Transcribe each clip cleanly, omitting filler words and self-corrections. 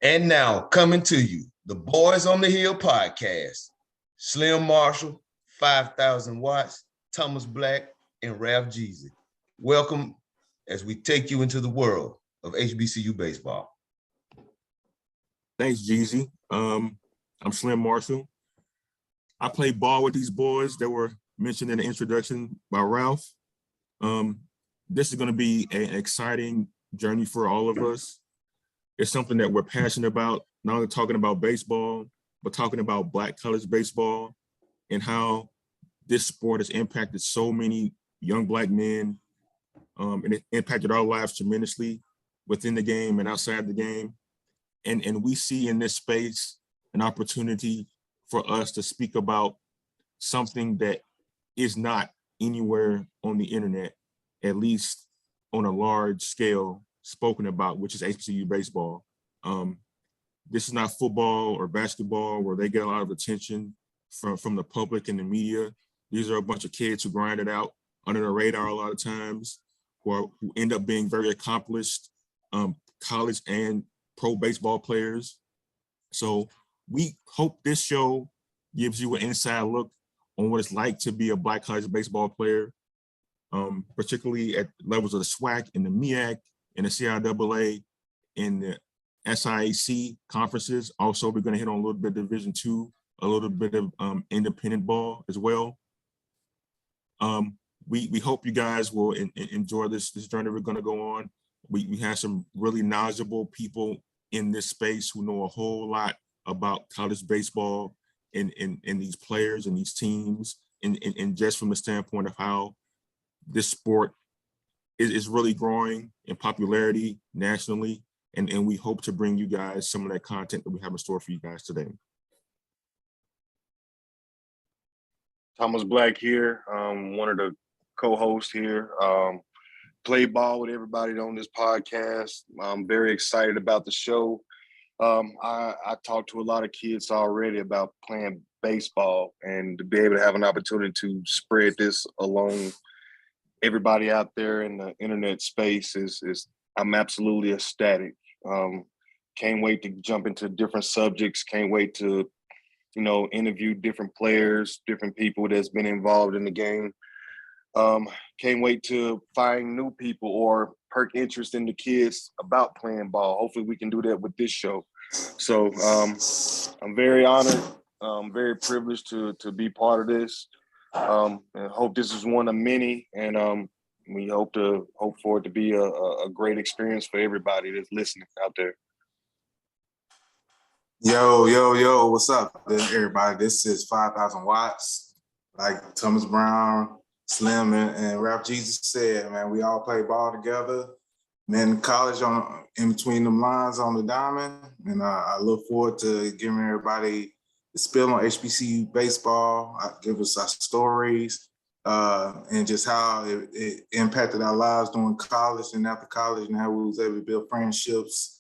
And now, coming to you, the Boys on the Hill podcast. Slim Marshall, 5,000 watts, Thomas Black, and Ralph Jeezy. Welcome as we take you into the world of HBCU baseball. Thanks, Jeezy. I'm Slim Marshall. I play ball with these boys that were mentioned in the introduction by Ralph. This is going to be an exciting journey for all of us. It's something that we're passionate about, not only talking about baseball, but talking about Black college baseball and how this sport has impacted so many young Black men, and it impacted our lives tremendously within the game and outside the game. And we see in this space an opportunity for us to speak about something that is not anywhere on the internet, at least on a large scale, spoken about, which is HBCU baseball. This is not football or basketball where they get a lot of attention from the public and the media. These are a bunch of kids who grind it out under the radar a lot of times, who end up being very accomplished college and pro baseball players. So we hope this show gives you an inside look on what it's like to be a Black college baseball player, particularly at levels of the SWAC and the MEAC and the CIAA and the SIAC conferences. Also, we're going to hit on a little bit of Division II, a little bit of independent ball as well. We hope you guys will enjoy this journey we're going to go on. We have some really knowledgeable people in this space who know a whole lot about college baseball and these players and these teams, and just from the standpoint of how this sport is really growing in popularity nationally. And we hope to bring you guys some of that content that we have in store for you guys today. Thomas Black here, one of the co-hosts here. Play ball with everybody on this podcast. I'm very excited about the show. I talked to a lot of kids already about playing baseball, and to be able to have an opportunity to spread this along everybody out there in the internet space is I'm absolutely ecstatic. Can't wait to jump into different subjects. Can't wait to, interview different players, different people that's been involved in the game. Can't wait to find new people or perk interest in the kids about playing ball. Hopefully we can do that with this show. So I'm very honored. I'm very privileged to be part of this. And hope this is one of many. And we hope for it to be a great experience for everybody that's listening out there. Yo, what's up, everybody? This is 5,000 watts. Like Thomas Brown, Slim, and Ralph Jeezy said, man, we all play ball together. Man, college in between them lines on the diamond. And I look forward to giving everybody the spill on HBCU baseball. Give us our stories and just how it impacted our lives during college and after college, and how we was able to build friendships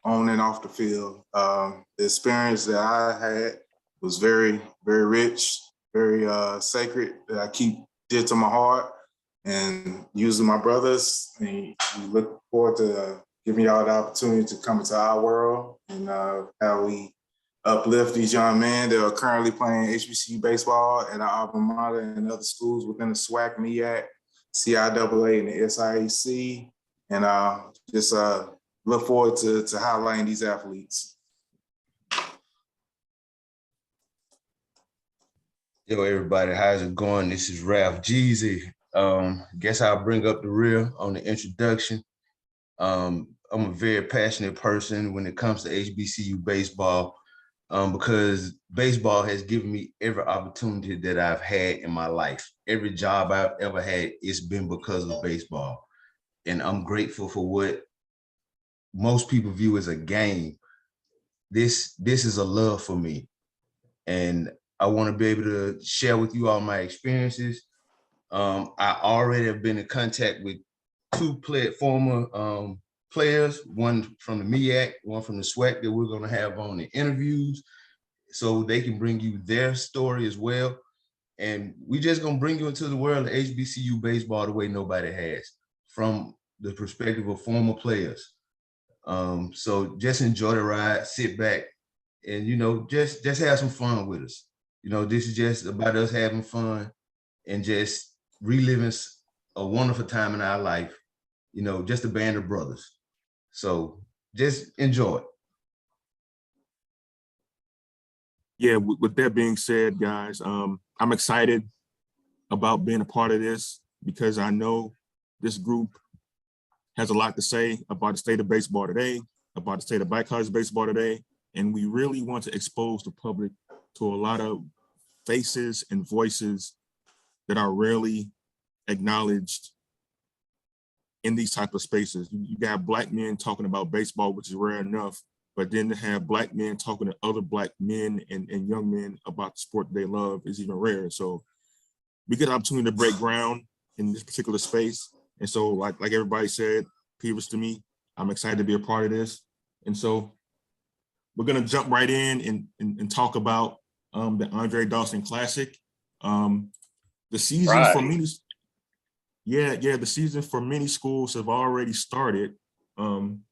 on and off the field. The experience that I had was very, very rich, very sacred, that I keep dear to my heart, and using my brothers. And we look forward to giving y'all the opportunity to come into our world and how we uplift these young men that are currently playing HBCU baseball at our alma mater and other schools within the SWAC, MEAC, CIAA, and the SIAC. And just look forward to highlighting these athletes. Yo, everybody, how's it going? This is Ralph Jeezy. Guess I'll bring up the real on the introduction. I'm a very passionate person when it comes to HBCU baseball, because baseball has given me every opportunity that I've had in my life. Every job I've ever had, it's been because of baseball. And I'm grateful for what most people view as a game. This is a love for me. And I want to be able to share with you all my experiences. I already have been in contact with two former players, one from the MEAC, one from the SWAC, that we're going to have on the interviews so they can bring you their story as well. And we just going to bring you into the world of HBCU baseball the way nobody has, from the perspective of former players. So just enjoy the ride, sit back, and just have some fun with us. This is just about us having fun and just reliving a wonderful time in our life. Just a band of brothers. So just enjoy it. Yeah, with that being said, guys, I'm excited about being a part of this because I know this group has a lot to say about the state of baseball today, about the state of Black college baseball today, and we really want to expose the public to a lot of faces and voices that are rarely acknowledged in these type of spaces. You got Black men talking about baseball, which is rare enough, but then to have Black men talking to other Black men and young men about the sport they love is even rare. So we get an opportunity to break ground in this particular space. And so like everybody said previous to me, I'm excited to be a part of this. And so we're gonna jump right in and talk about the Andre Dawson Classic. The season for many, the season for many schools have already started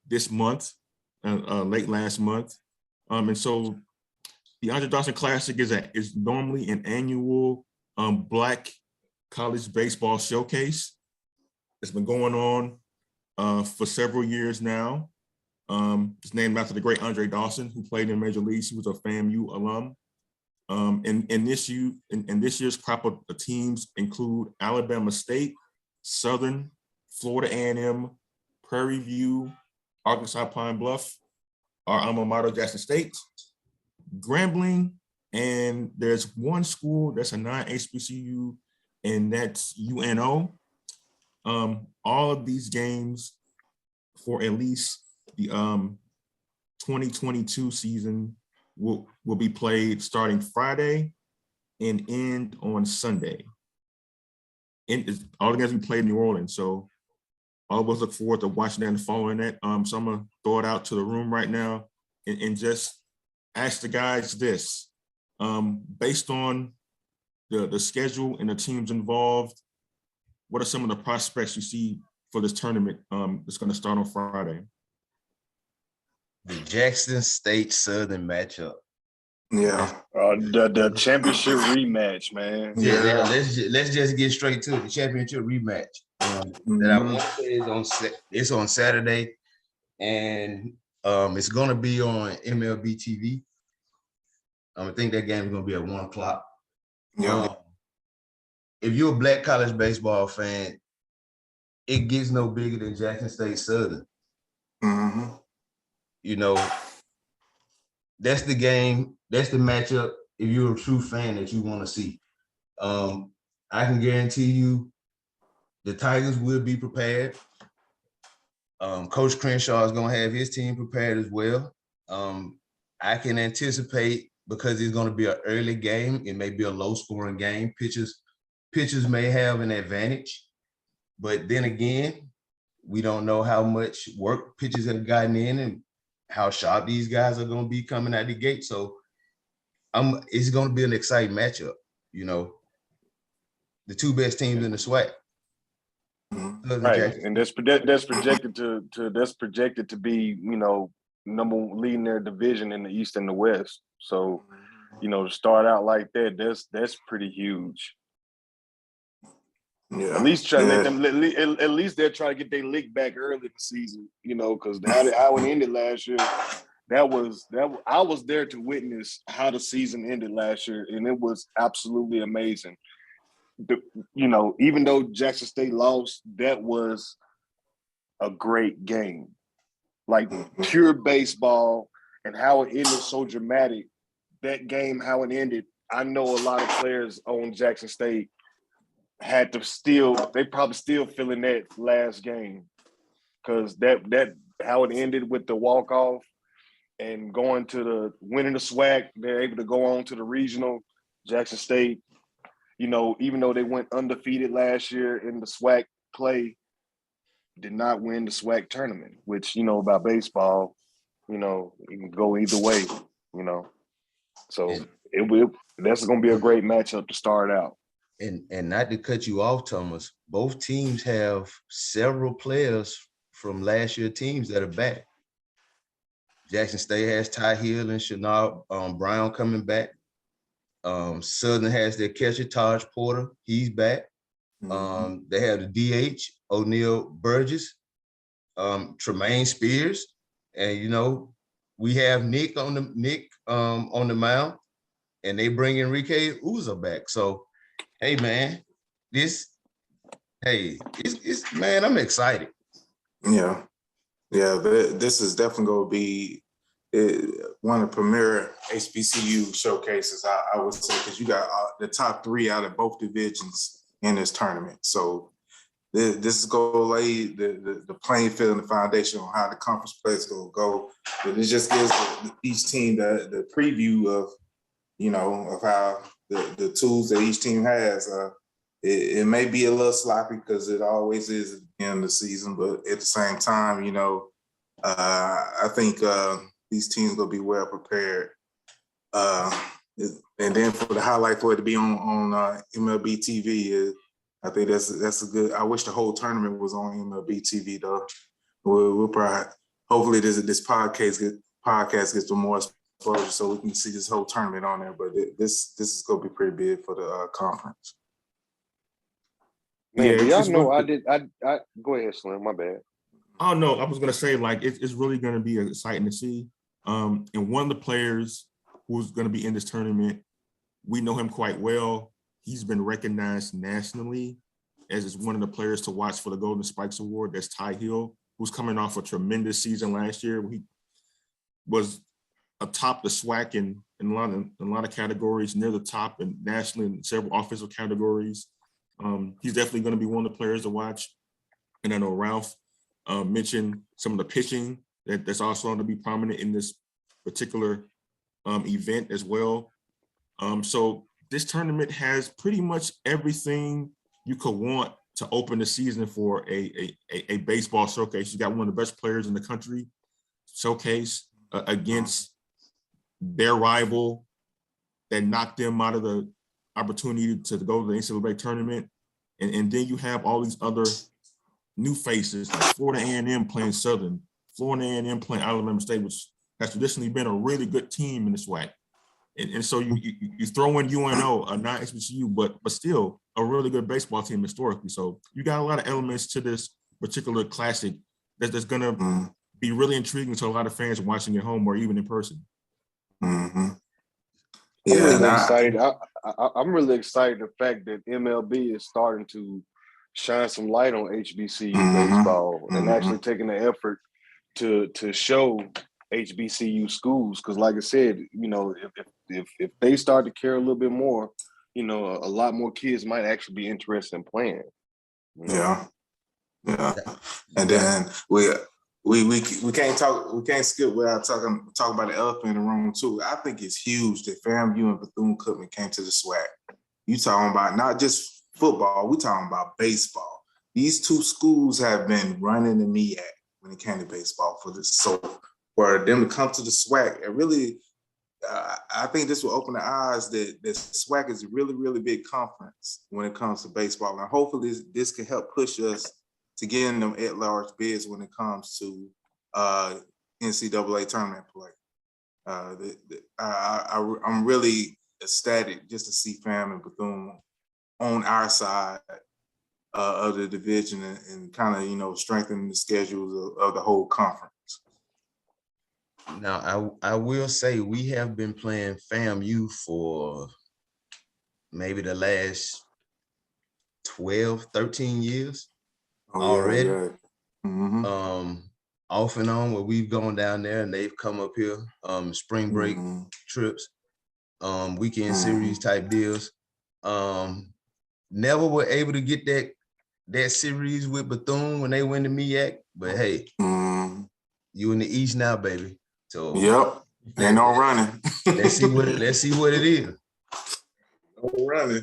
this month, late last month. And so the Andre Dawson Classic is normally an annual Black college baseball showcase. It's been going on for several years now. It's named after the great Andre Dawson, who played in Major Leagues. He was a FAMU alum. And this year's crop of teams include Alabama State, Southern, Florida A&M, Prairie View, Arkansas Pine Bluff, our alma mater, Jackson State, Grambling, and there's one school that's a non-HBCU, and that's UNO. All of these games for at least the 2022 season will be played starting Friday and end on Sunday. And all the games we played in New Orleans, so all of us look forward to watching that and following that. So I'm gonna throw it out to the room right now and just ask the guys this. Based on the schedule and the teams involved, what are some of the prospects you see for this tournament that's gonna start on Friday? The Jackson State Southern matchup. Yeah. The championship rematch, man. Yeah. Let's just get straight to it. The championship rematch. That I want to say it's on Saturday, and it's gonna be on MLB TV. I think that game is gonna be at 1:00. Yeah. If you're a Black college baseball fan, it gets no bigger than Jackson State Southern. Mm-hmm. That's the game. That's the matchup. If you're a true fan that you want to see, I can guarantee you, the Tigers will be prepared. Coach Crenshaw is gonna have his team prepared as well. I can anticipate, because it's gonna be an early game, it may be a low-scoring game. Pitchers may have an advantage, but then again, we don't know how much work pitchers have gotten in and how sharp these guys are going to be coming out the gate. So it's going to be an exciting matchup. The two best teams in the SWAC. Right, and that's projected to be, number one, leading their division in the East and the West. So, to start out like that, that's pretty huge. Yeah. At least try to let them. At least they're trying to get their lick back early in the season, because how it ended last year, that was I was there to witness how the season ended last year, and it was absolutely amazing. Even though Jackson State lost, that was a great game, like pure baseball, and how it ended so dramatic. That game, how it ended, I know a lot of players on Jackson State had to they probably still feeling that last game, because that how it ended with the walk-off and going to the winning the SWAC, they're able to go on to the regional. Jackson State, even though they went undefeated last year in the SWAC play, did not win the SWAC tournament, which, about baseball, it can go either way, So that's going to be a great matchup to start out. And not to cut you off, Thomas, both teams have several players from last year's teams that are back. Jackson State has Ty Hill and Shanard Brown coming back. Southern has their catcher, Taj Porter. He's back. They have the DH, O'Neal Burgess, Tremaine Spears, and we have Nick on the mound, and they bring Enrique Uza back. So, hey man, it's man, I'm excited. Yeah, this is definitely going to be one of the premier HBCU showcases, I would say, because you got the top 3 out of both divisions in this tournament. So this is going to lay the playing field and the foundation on how the conference play is going to go. But it just gives each team the preview of, of how the tools that each team has. It may be a little sloppy because it always is at the end of the season, but at the same time, I think these teams going to be well prepared. And then for the highlight for it to be on MLB TV, I think that's a good. I wish the whole tournament was on MLB TV though. We'll probably, hopefully this podcast gets some more exposure so we can see this whole tournament on there. But this is going to be pretty big for the conference. Man, do y'all know I go ahead, Slim, my bad. Oh no, I was gonna say it's really gonna be exciting to see. And one of the players who's gonna be in this tournament, we know him quite well. He's been recognized nationally as one of the players to watch for the Golden Spikes Award. That's Ty Hill, who's coming off a tremendous season last year. He was atop the SWAC in a lot of categories, near the top and nationally in several offensive categories. He's definitely going to be one of the players to watch. And I know Ralph mentioned some of the pitching that's also going to be prominent in this particular event as well. So this tournament has pretty much everything you could want to open the season for a baseball showcase. You got one of the best players in the country showcase against their rival that knocked them out of the opportunity to go to the NCAA tournament. And then you have all these other new faces like Florida A&M playing Southern, Florida A&M playing Alabama State, which has traditionally been a really good team in the SWAC. And so you throw in UNO, a non-HBCU, but still a really good baseball team historically. So you got a lot of elements to this particular classic that's going to be really intriguing to a lot of fans watching at home or even in person. Mm-hmm. I'm really excited. I'm really excited the fact that MLB is starting to shine some light on HBCU baseball and actually taking the effort to show HBCU schools. Because like I said, if they start to care a little bit more, a lot more kids might actually be interested in playing. Yeah. And then we can't skip without talking about the elephant in the room too. I think it's huge that FAMU and Bethune-Cookman came to the SWAC. You talking about not just football, we talking about baseball. These two schools have been running the MEAC when it came to baseball for this. So for them to come to the SWAC, it really, I think this will open the eyes that SWAC is a really, really big conference when it comes to baseball. And hopefully this can help push us to get in them at-large bids when it comes to NCAA tournament play. I'm really ecstatic just to see FAM and Bethune on our side of the division and kind of, strengthen the schedules of the whole conference. Now, I will say we have been playing FAMU for maybe the last 12, 13 years already. Yeah. Mm-hmm. Off and on where we've gone down there and they've come up here, spring break trips, weekend series type deals. Never were able to get that series with Bethune when they win the MEAC, but hey, you in the East now, baby. So yep, ain't no running. let's see what it is. No running.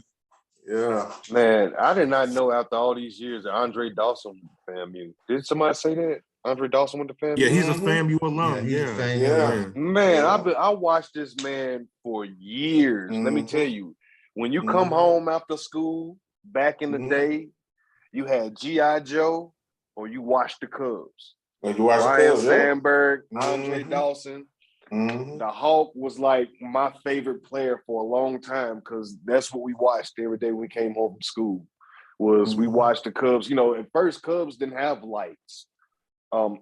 Yeah, man, I did not know after all these years that Andre Dawson went to FAMU. Did somebody say that Andre Dawson went to FAMU? Yeah, he's a FAMU alum. Yeah. Man, I watched this man for years. Let me tell you, when you come home after school back in the day, you had G.I. Joe or you watched the Cubs. When you watch the Ryan Cubs, yeah. Sandberg, Andre Mhm. Dawson. Mhm. The Hawk was like my favorite player for a long time because that's what we watched every day when we came home from school. Was we Mhm. watched the Cubs. You know, at first Cubs didn't have lights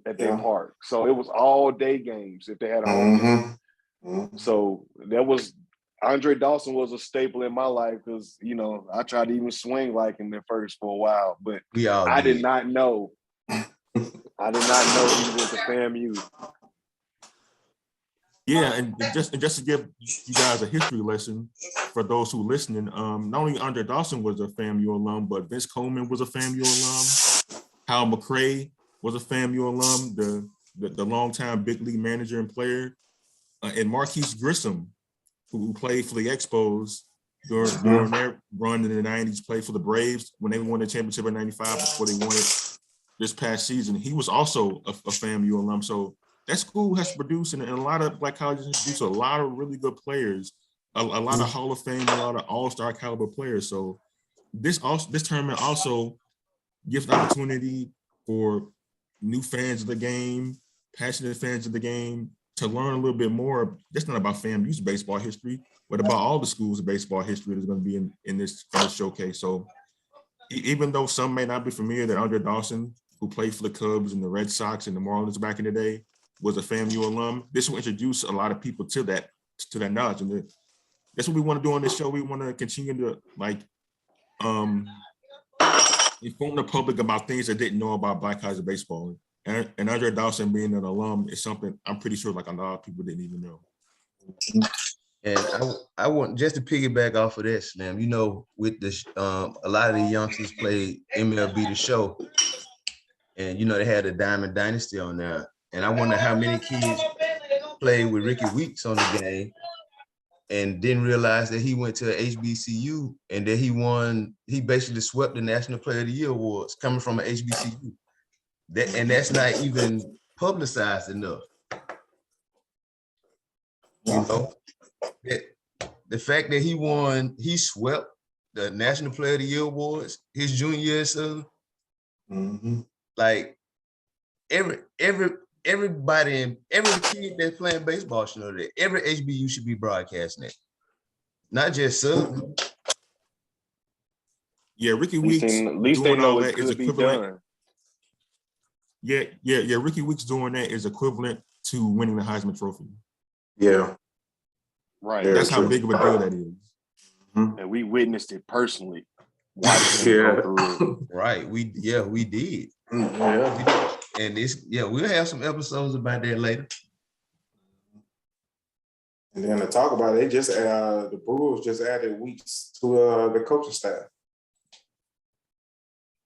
at their Yeah. park, so it was all day games if they had a home game. Mhm. Mhm. So that was Andre Dawson was a staple in my life because you know I tried to even swing like him at first for a while, but We all I did did. not know. I did not know he went to FAMU. Yeah, and just to give you guys a history lesson for those who listening, not only Andre Dawson was a FAMU alum, but Vince Coleman was a FAMU alum. Hal McRae was a FAMU alum, the longtime big league manager and player, and Marquise Grissom, who played for the Expos during their run in the '90s, played for the Braves when they won the championship in '95 before they won it this past season. He was also a FAMU alum. So that school has produced, and a lot of black colleges have produced a lot of really good players, a lot of Hall of Fame, a lot of all-star caliber players. So this tournament also gives an opportunity for new fans of the game, passionate fans of the game, to learn a little bit more. That's not about FAMU's baseball history, but about all the schools of baseball history that's going to be in this showcase. So even though some may not be familiar that Andre Dawson, who played for the Cubs and the Red Sox and the Marlins back in the day, was a FAMU alum, this will introduce a lot of people to that knowledge. And that's what we want to do on this show. We want to continue to inform the public about things they didn't know about black college baseball. And Andre Dawson being an alum is something I'm pretty sure like a lot of people didn't even know. And I want just to piggyback off of that, Slim. You know, with the a lot of the youngsters played MLB The Show, and you know they had the Diamond Dynasty on there. And I wonder how many kids played with Ricky Weeks on the game and didn't realize that he went to a HBCU and that he basically swept the National Player of the Year awards coming from an HBCU. And that's not even publicized enough. You know, the fact that he swept the National Player of the Year awards his junior year, so like everybody and every kid that's playing baseball should know that every HBU should be broadcasting it, not just Southern. Yeah, Ricky At least Weeks they doing all know it that is could be equivalent. done. Yeah. Ricky Weeks doing that is equivalent to winning the Heisman Trophy. Yeah. Right. Very That's how true. big of a deal that is. And we witnessed it personally. Watching him go through it. Right. We did. Yeah. And we'll have some episodes about that later. And then to talk about it, they just the Brewers just added Weeks to the coaching staff.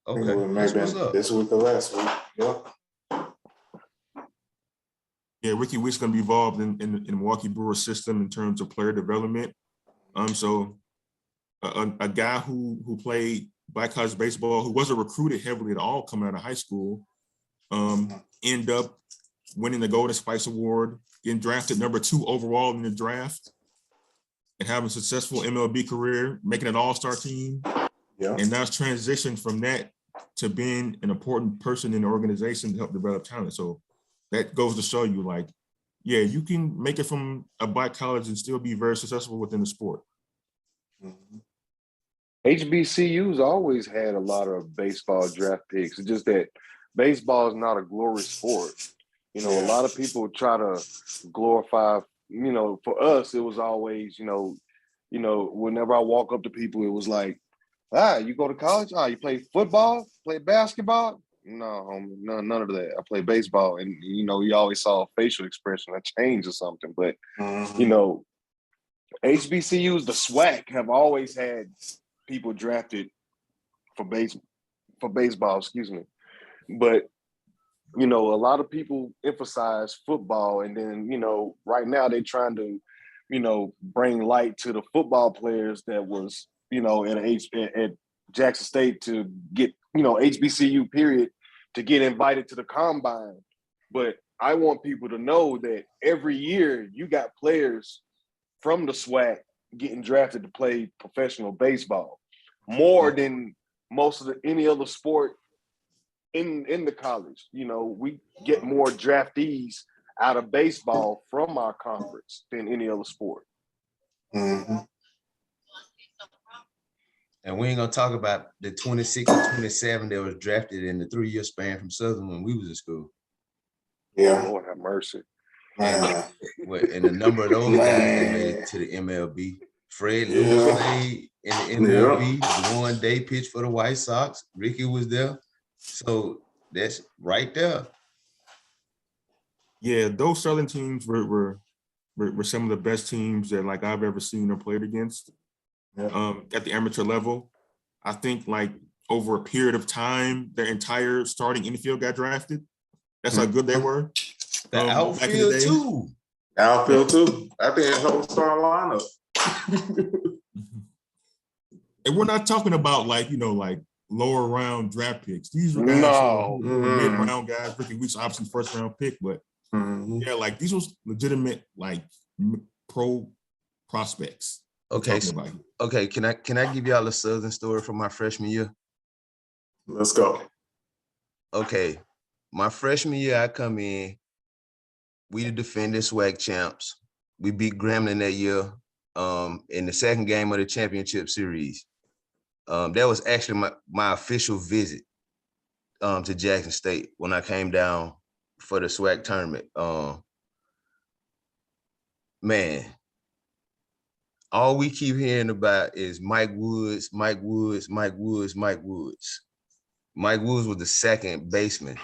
Okay, Maybe what's up? this week or last week. Yeah. Yeah, Ricky Weeks going to be involved in the Milwaukee Brewers system in terms of player development. So a guy who played black college baseball, who wasn't recruited heavily at all coming out of high school, end up winning the Golden Spice Award, getting drafted number 2 overall in the draft, and having a successful MLB career, making an all-star team. Yeah. And now it's transitioned from that to being an important person in the organization to help develop talent. So that goes to show you, like, yeah, you can make it from a black college and still be very successful within the sport. HBCUs always had a lot of baseball draft picks. It's just that baseball is not a glorious sport. You know, a lot of people try to glorify, you know, for us, it was always, you know, whenever I walk up to people, it was like, you go to college? You play football? Play basketball? No, none of that. I play baseball. And, you know, you always saw a facial expression, a change or something. But, you know, HBCUs, the SWAC, have always had people drafted for baseball, excuse me. But, you know, a lot of people emphasize football. And then, you know, right now they're trying to, you know, bring light to the football players that was, you know, at Jackson State to get, you know, HBCU period, to get invited to the combine. But I want people to know that every year you got players from the SWAC getting drafted to play professional baseball, more than most of any other sport in the college. You know, we get more draftees out of baseball from our conference than any other sport. Mm-hmm. And we ain't gonna talk about the 26 and 27 that was drafted in the 3-year span from Southern when we was in school. Yeah. Lord have mercy. Man. And the number of those guys that made it to the MLB. Fred Lewis played in the MLB. One day pitched for the White Sox. Ricky was there. So that's right there. Yeah, those Southern teams were some of the best teams that like I've ever seen or played against. At the amateur level. I think like over a period of time, their entire starting infield got drafted. That's how good they were. The back in outfield too. Outfield too. I think the whole starting lineup. And we're not talking about like, you know, like lower round draft picks. These were guys who were mid-round guys. Ricky Weeks, obviously first round pick, but yeah, like these was legitimate like pro prospects. Okay, okay. Can I give y'all a Southern story from my freshman year? Let's go. Okay, my freshman year, I come in. We the defending SWAC champs. We beat Grambling that year in the second game of the championship series. That was actually my official visit to Jackson State when I came down for the SWAC tournament. Man, all we keep hearing about is Mike Woods, Mike Woods, Mike Woods, Mike Woods. Mike Woods was the second baseman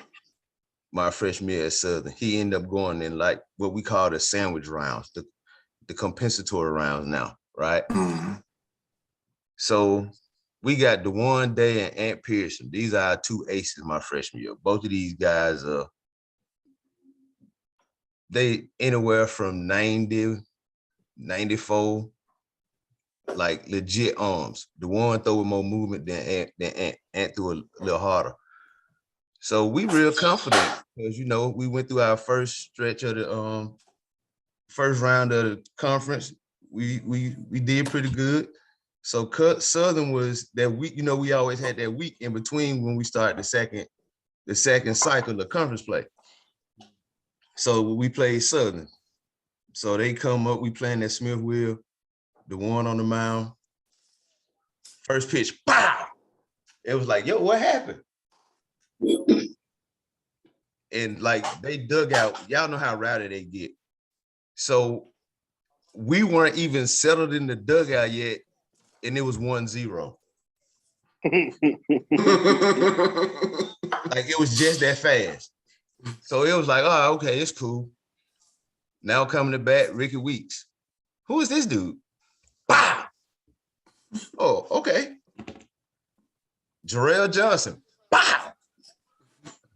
my freshman year at Southern. He ended up going in like what we call the sandwich rounds, the compensatory rounds now, right? So we got DeJuan Day and Ant Pearson. These are our two aces my freshman year. Both of these guys they anywhere from 90, 94, like legit arms. DeJuan throw with more movement than Ant threw a little harder. So we real confident because, you know, we went through our first stretch of the first round of the conference. We did pretty good. So Southern was that week, you know, we always had that week in between when we started the second cycle of conference play. So we played Southern. So they come up, we playing at Smith Wheel, the one on the mound. First pitch, pow! It was like, yo, what happened? And like they dug out, y'all know how rowdy they get. So we weren't even settled in the dugout yet, and it was 1-0. Like it was just that fast. So it was like, oh, okay, it's cool. Now coming to bat, Ricky Weeks. Who is this dude? Bah! Oh, okay. Jarrell Johnson. Bah!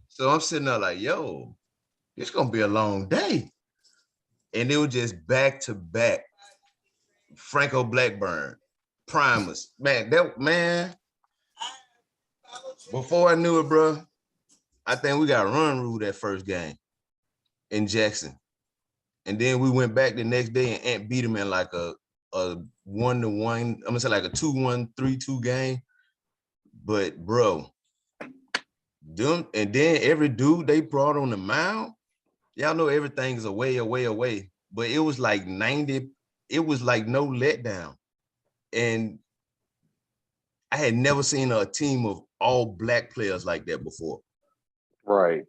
So I'm sitting there like, yo, it's gonna be a long day. And it was just back to back. Franco Blackburn, Primus. Man, before I knew it, bro, I think we got run rule that first game in Jackson. And then we went back the next day and Ant beat him in like a 1-1, I'm gonna say like a 2-1, 3-2 game. But bro, them, and then every dude they brought on the mound, y'all know everything's away. But it was like 90, it was like no letdown. And I had never seen a team of all black players like that before. Right.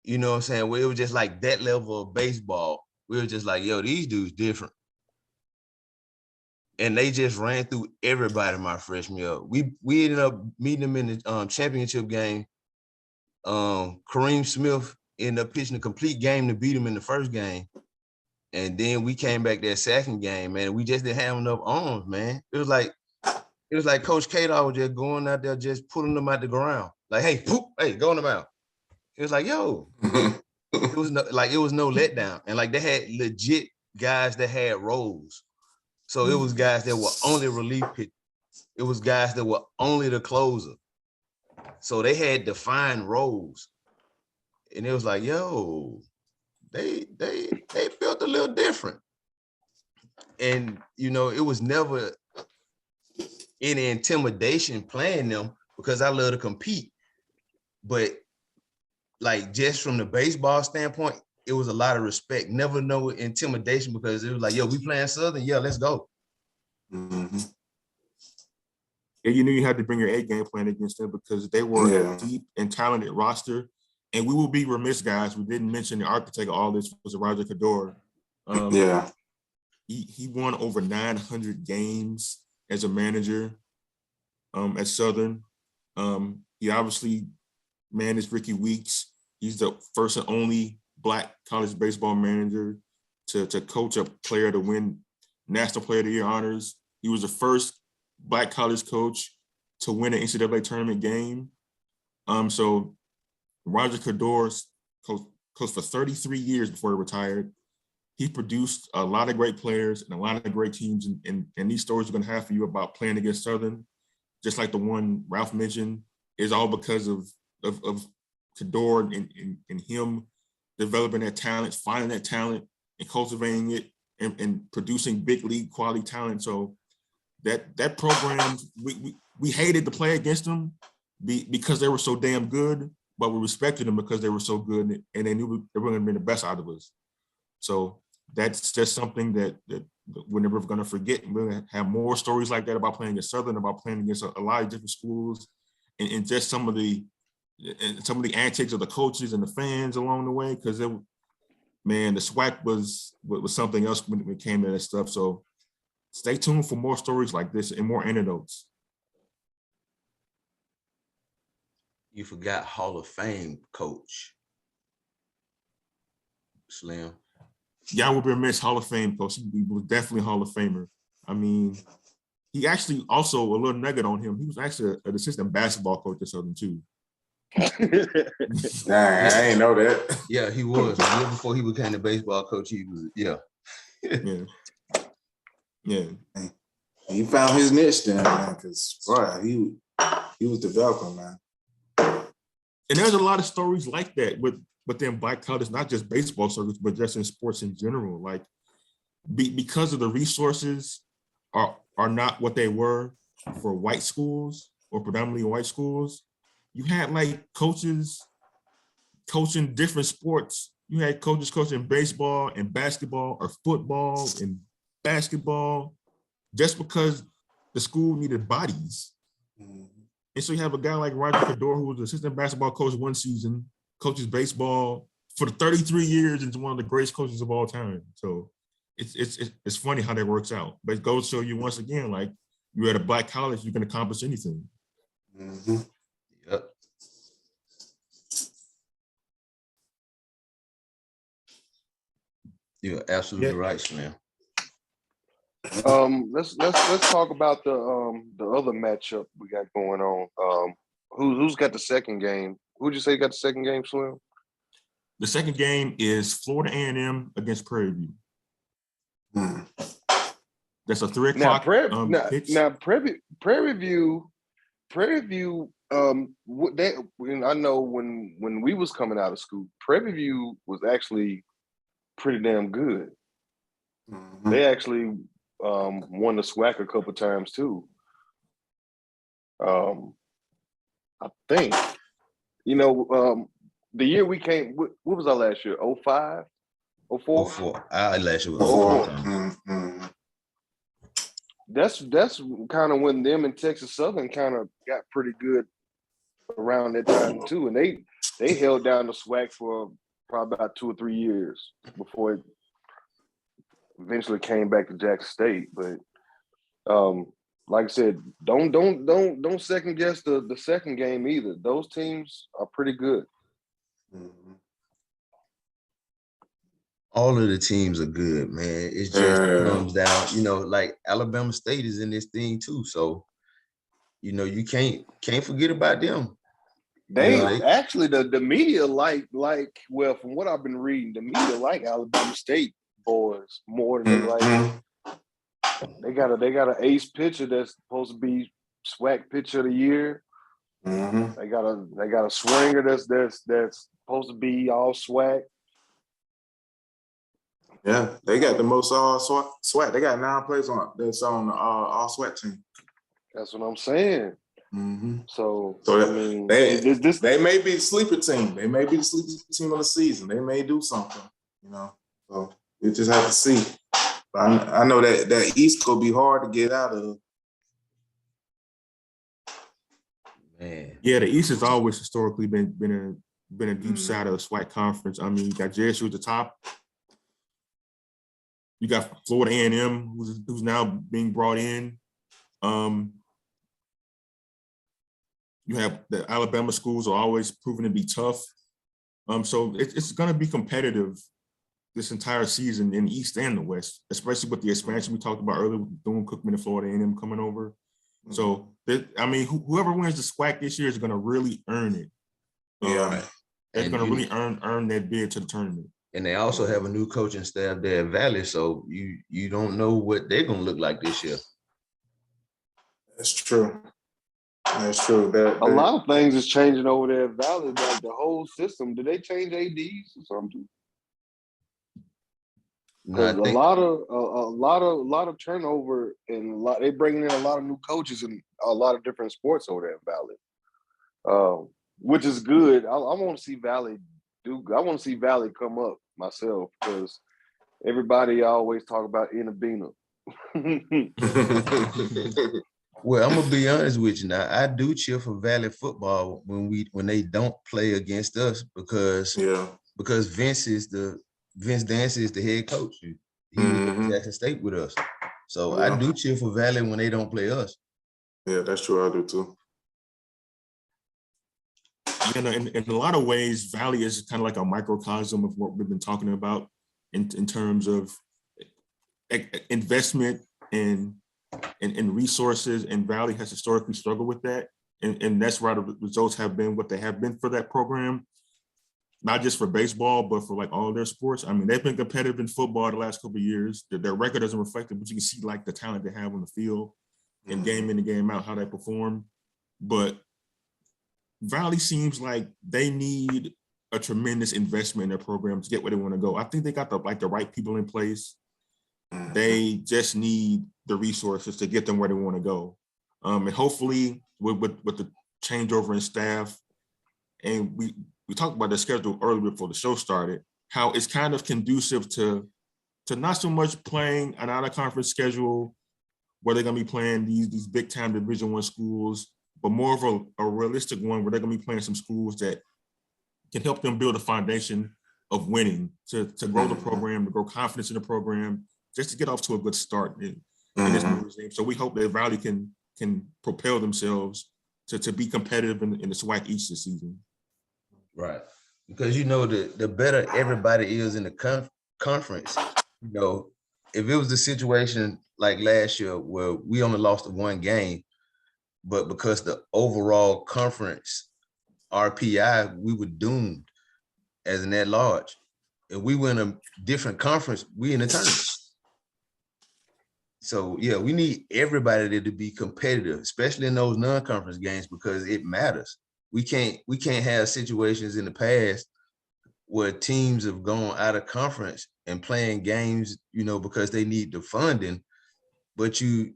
You know what I'm saying? Where it was just like that level of baseball. We were just like, yo, these dudes different. And they just ran through everybody my freshman year. We ended up meeting them in the championship game. Kareem Smith ended up pitching a complete game to beat him in the first game. And then we came back that second game, man. We just didn't have enough arms, man. It was like Coach Kadar was just going out there, just pulling them out the ground. Like, hey, poop, hey, go on them out. It was like, yo, it was no letdown. And like they had legit guys that had roles. So it was guys that were only relief pitchers. It was guys that were only the closer. So they had defined roles. And it was like, yo, they built a little different. And, you know, it was never any intimidation playing them because I love to compete. but like just from the baseball standpoint, it was a lot of respect. Never no intimidation because it was like, yo, we playing Southern, yeah, let's go. Mm-hmm. Yeah, you knew you had to bring your A game playing against them because they were a deep and talented roster. And we will be remiss, guys. We didn't mention the architect of all this was Roger Fedor. He won over 900 games as a manager at Southern. He obviously managed Ricky Weeks. He's the first and only Black college baseball manager to coach a player to win National Player of the Year honors. He was the first Black college coach to win an NCAA tournament game. So Roger Fedor coached for 33 years before he retired. He produced a lot of great players and a lot of great teams. And these stories we're going to have for you about playing against Southern, just like the one Ralph mentioned, is all because of Fedor and him developing that talent, finding that talent and cultivating it and producing big league quality talent. So that program, we hated to play against them because they were so damn good, but we respected them because they were so good and they knew they were going to bring the best out of us. So that's just something that we're never going to forget. We're going to have more stories like that about playing against Southern, about playing against a lot of different schools, and just some of the antics of the coaches and the fans along the way. Because the SWAC was something else when it came to that stuff. So stay tuned for more stories like this and more anecdotes. You forgot Hall of Fame coach, Slim. Yeah, I would be remiss. Hall of Fame coach. He was definitely a Hall of Famer. I mean, he actually also, a little nugget on him, he was actually an assistant basketball coach at Southern too. Dang, I ain't know that. Yeah, he was. A year before he became the baseball coach, he was, yeah. Yeah. He found his niche then, man, because he was developing, man. And there's a lot of stories like that within Black college, not just baseball circles, but just in sports in general. Like because of the resources are not what they were for white schools or predominantly white schools, you had like coaches coaching different sports. You had coaches coaching baseball and basketball or football and basketball just because the school needed bodies. Mm-hmm. And so you have a guy like Roger Fedor, who was the assistant basketball coach one season, coaches baseball for 33 years and is one of the greatest coaches of all time. So it's funny how that works out. But it goes to show you once again, like you're at a Black college, you can accomplish anything. Mm-hmm. Yep. You're absolutely right, Slim. Let's talk about the other matchup we got going on. Who's got the second game? Who'd you say got the second game, Slim? The second game is Florida A&M against Prairie View. That's a 3 o'clock pitch. Now Prairie View. I know when we was coming out of school, Prairie View was actually pretty damn good. Mm-hmm. They actually won the SWAC a couple times too. I think, the year we came, what was our last year? 05? 04? 04. Last year was 04. Mm-hmm. That's kind of when them and Texas Southern kind of got pretty good around that time too. And they held down the SWAC for probably about 2 or 3 years before it eventually came back to Jackson State. But like I said, don't second guess the second game either. Those teams are pretty good. Mm-hmm. All of the teams are good, man. It just comes down, like Alabama State is in this thing too. So, you can't forget about them. They actually the media like well, from what I've been reading, the media like Alabama State boys more than they like. They got an ace pitcher that's supposed to be SWAC pitcher of the year. Mm-hmm. They got a swinger that's supposed to be all SWAC. Yeah, they got the most SWAC. They got 9 players that's on the all SWAC team. That's what I'm saying. So So I mean, they may be the sleeper team. They may be the sleeper team of the season. They may do something, So we just have to see. But I know that East will be hard to get out of. Man. Yeah, the East has always historically been a deep side of the SWAC conference. I mean, you got JSU at the top. You got Florida A&M, who's now being brought in. You have the Alabama schools are always proven to be tough. So it's going to be competitive this entire season in the East and the West, especially with the expansion we talked about earlier with Bethune-Cookman and Florida A&M coming over. So, I mean, whoever wins the SWAC this year is going to really earn it. They're going to really earn that bid to the tournament. And they also have a new coaching staff there at Valley, so you don't know what they're going to look like this year. That's true. That's true. A lot of things is changing over there at Valley, like the whole system. Did they change ADs or something? Because a lot of turnover and they bringing in a lot of new coaches and a lot of different sports over there at Valley, which is good. I want to see Valley I want to see Valley come up myself because everybody always talk about Inabina. Well, I'm gonna be honest with you now. I do cheer for Valley football when they don't play against us because Vince Dancy is the head coach. He was at Jackson State with us. So I do cheer for Valley when they don't play us. Yeah, that's true. I do too. You know, in a lot of ways, Valley is kind of like a microcosm of what we've been talking about in terms of investment and resources, and Valley has historically struggled with that. And that's why the results have been what they have been for that program, not just for baseball, but for like all their sports. I mean, they've been competitive in football the last couple of years. Their record doesn't reflect it, but you can see like the talent they have on the field and game in and game out, how they perform. But Valley seems like they need a tremendous investment in their program to get where they want to go. I think they got the right people in place. They just need the resources to get them where they want to go. And hopefully with the changeover in staff, and we talked about the schedule earlier before the show started, how it's kind of conducive to not so much playing an out-of-conference schedule where they're going to be playing these big-time Division I schools, but more of a realistic one where they're going to be playing some schools that can help them build a foundation of winning, to grow the program, to grow confidence in the program, just to get off to a good start in this new regime. So we hope that Valley can propel themselves to be competitive in the SWAC East this season. Right. Because, the better everybody is in the conference, if it was a situation like last year where we only lost one game, but because the overall conference RPI, we were doomed as an at-large. If we win a different conference, we in the tournament. So yeah, we need everybody to be competitive, especially in those non-conference games, because it matters. We can't have situations in the past where teams have gone out of conference and playing games, because they need the funding, but you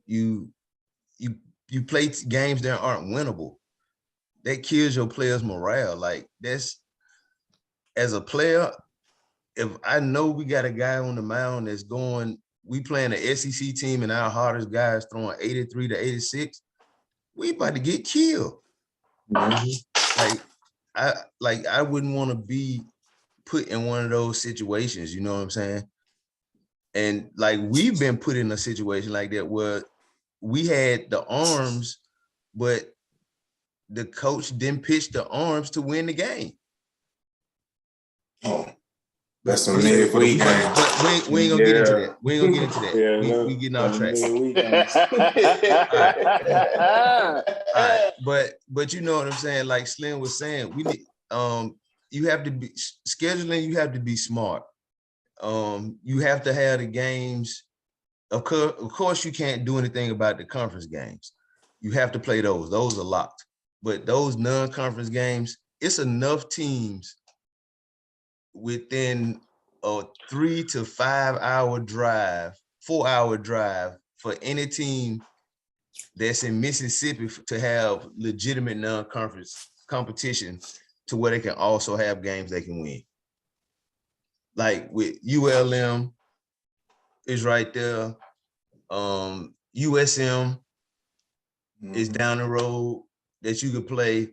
play games that aren't winnable. That kills your players' morale. Like, that's, as a player, if I know we got a guy on the mound that's we playing an SEC team and our hardest guys throwing 83 to 86, we about to get killed. I wouldn't want to be put in one of those situations, you know what I'm saying? And like, we've been put in a situation like that where we had the arms, but the coach didn't pitch the arms to win the game. That's some mid week. But we ain't gonna get into that. We ain't gonna get into that. Yeah, we getting off track. All right. But you know what I'm saying? Like Slim was saying, we need you have to be scheduling, you have to be smart. You have to have the games. Of course, you can't do anything about the conference games. You have to play those. Those are locked. But those non-conference games, it's enough teams within a 3 to 5 hour drive, 4 hour drive for any team that's in Mississippi to have legitimate non-conference competition to where they can also have games they can win. Like with ULM is right there. USM is down the road that you could play.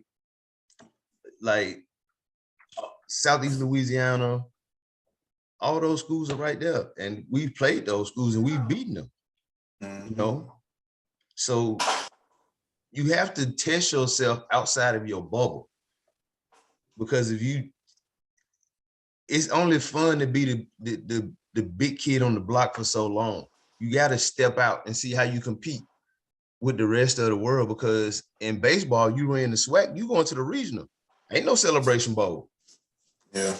Like Southeast Louisiana, all those schools are right there. And we've played those schools and we've beaten them, you know? So you have to test yourself outside of your bubble, because it's only fun to be the big kid on the block for so long. You got to step out and see how you compete with the rest of the world, because in baseball, you win the SWAC, you going to the regional. Ain't no Celebration Bowl. Yeah.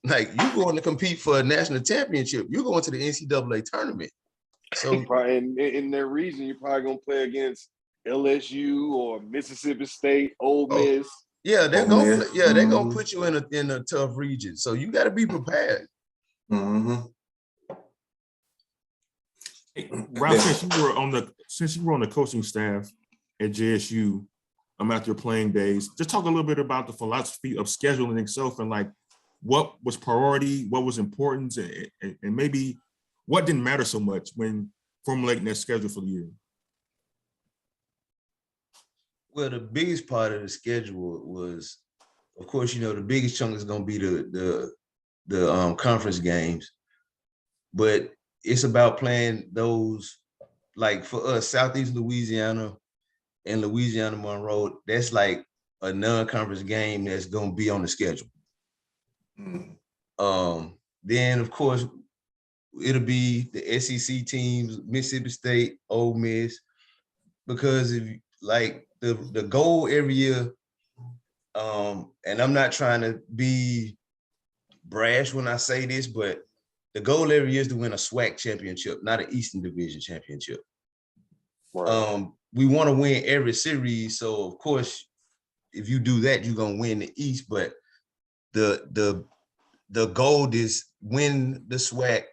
Like, you going to compete for a national championship. You're going to the NCAA tournament. So probably in their region, you're probably gonna play against LSU or Mississippi State, Ole Miss. Yeah, they're gonna put you in a tough region. So you got to be prepared. Hey, Ralph, since you were on the coaching staff at JSU, after your playing days, just talk a little bit about the philosophy of scheduling itself and like what was priority, what was important, and maybe what didn't matter so much when formulating that schedule for the year. Well, the biggest part of the schedule was, of course, you know, the biggest chunk is going to be the conference games, but it's about playing those, like for us, Southeast Louisiana and Louisiana Monroe, that's like a non-conference game that's going to be on the schedule. Then, of course, it'll be the SEC teams, Mississippi State, Ole Miss, because if like the goal every year, and I'm not trying to be brash when I say this, but the goal every year is to win a SWAC championship, not an Eastern Division championship. Right. We want to win every series, so of course, if you do that, you're gonna win the East. But the goal is win the SWAC,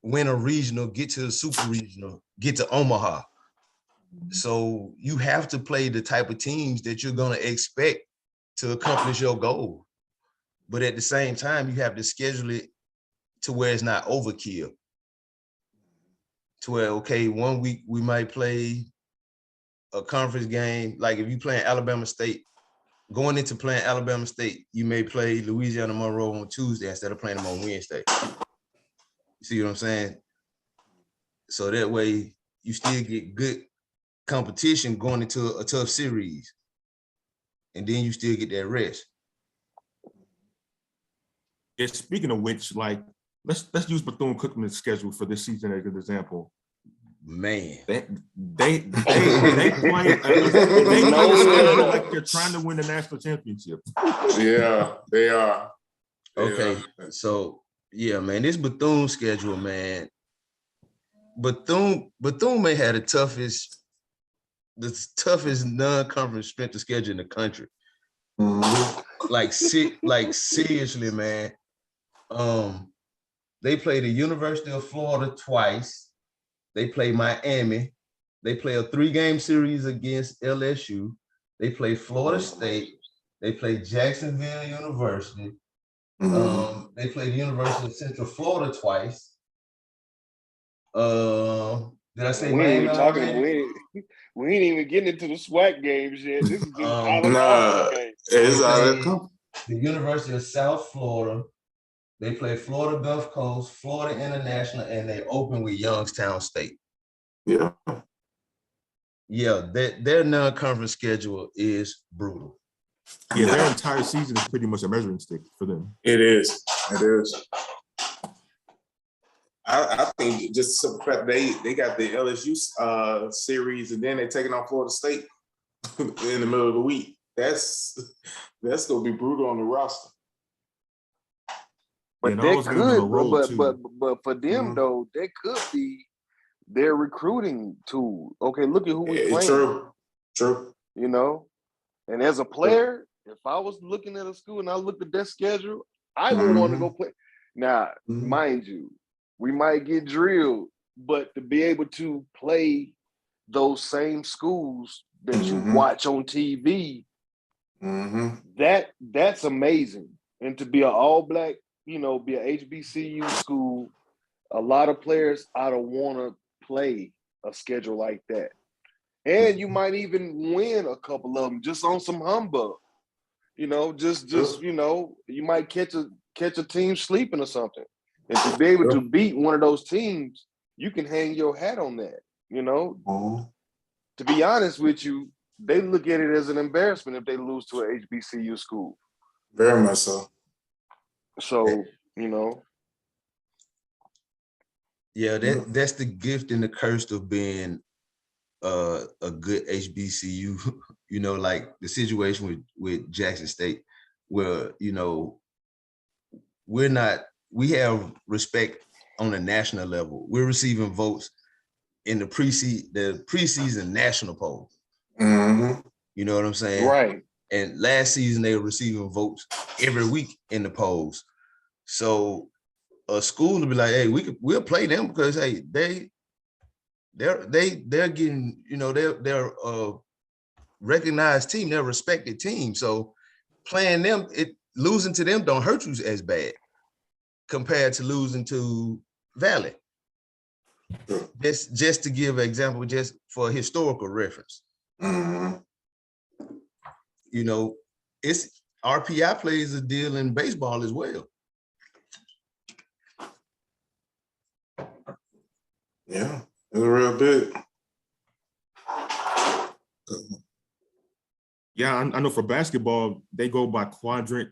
win a regional, get to the super regional, get to Omaha. So you have to play the type of teams that you're gonna expect to accomplish your goal. But at the same time, you have to schedule it to where it's not overkill. To where, okay, 1 week we might play a conference game. Like if you playing Alabama State, going into playing Alabama State, you may play Louisiana Monroe on Tuesday instead of playing them on Wednesday. You see what I'm saying? So that way you still get good competition going into a tough series. And then you still get that rest. Yeah, speaking of which, like, let's use Bethune-Cookman's schedule for this season as an example. Man, they play like they're trying to win the national championship. Yeah, they are. Okay, so yeah, man, this Bethune schedule, man. Bethune may have the toughest non-conference strength of schedule in the country. Like seriously, man. They play the University of Florida twice. They play Miami. They play a 3-game series against LSU. They play Florida State. They play Jacksonville University. They play the University of Central Florida twice. Did I say Miami? We ain't even getting into the SWAC games yet. This is just out of games. It's out of the University of South Florida. They play Florida Gulf Coast, Florida International, and they open with Youngstown State. Yeah. Yeah, their non-conference schedule is brutal. Yeah, their entire season is pretty much a measuring stick for them. It is. I think just the fact they got the LSU series and then they're taking on Florida State in the middle of the week. That's gonna be brutal on the roster. But that could, but for them though, that could be their recruiting tool. Okay, look at who we playing. True. You know, and as a player, if I was looking at a school and I looked at their schedule, I would want to go play. Now, mind you, we might get drilled, but to be able to play those same schools that you Mhm. watch on TV. Mhm. That's amazing. And to be an all black, be an HBCU school, a lot of players ought to want to play a schedule like that. And you might even win a couple of them just on some humbug. You might catch a team sleeping or something. And to be able to beat one of those teams, you can hang your hat on that. Mhm. To be honest with you, they look at it as an embarrassment if they lose to an HBCU school. Very much so. So, Yeah, that's the gift and the curse of being a good HBCU. Like the situation with Jackson State, where we have respect on a national level. We're receiving votes in the preseason national poll. Mm-hmm. You know what I'm saying? right. And last season they were receiving votes every week in the polls. So a school to be like, hey, we'll play them because hey, they're getting, they're a recognized team, they're a respected team. So playing them, losing to them don't hurt you as bad compared to losing to Valley. Just to give an example, just for historical reference. Mm-hmm. It's RPI plays a deal in baseball as well. Yeah, it was real big. Yeah, I know for basketball, they go by quadrant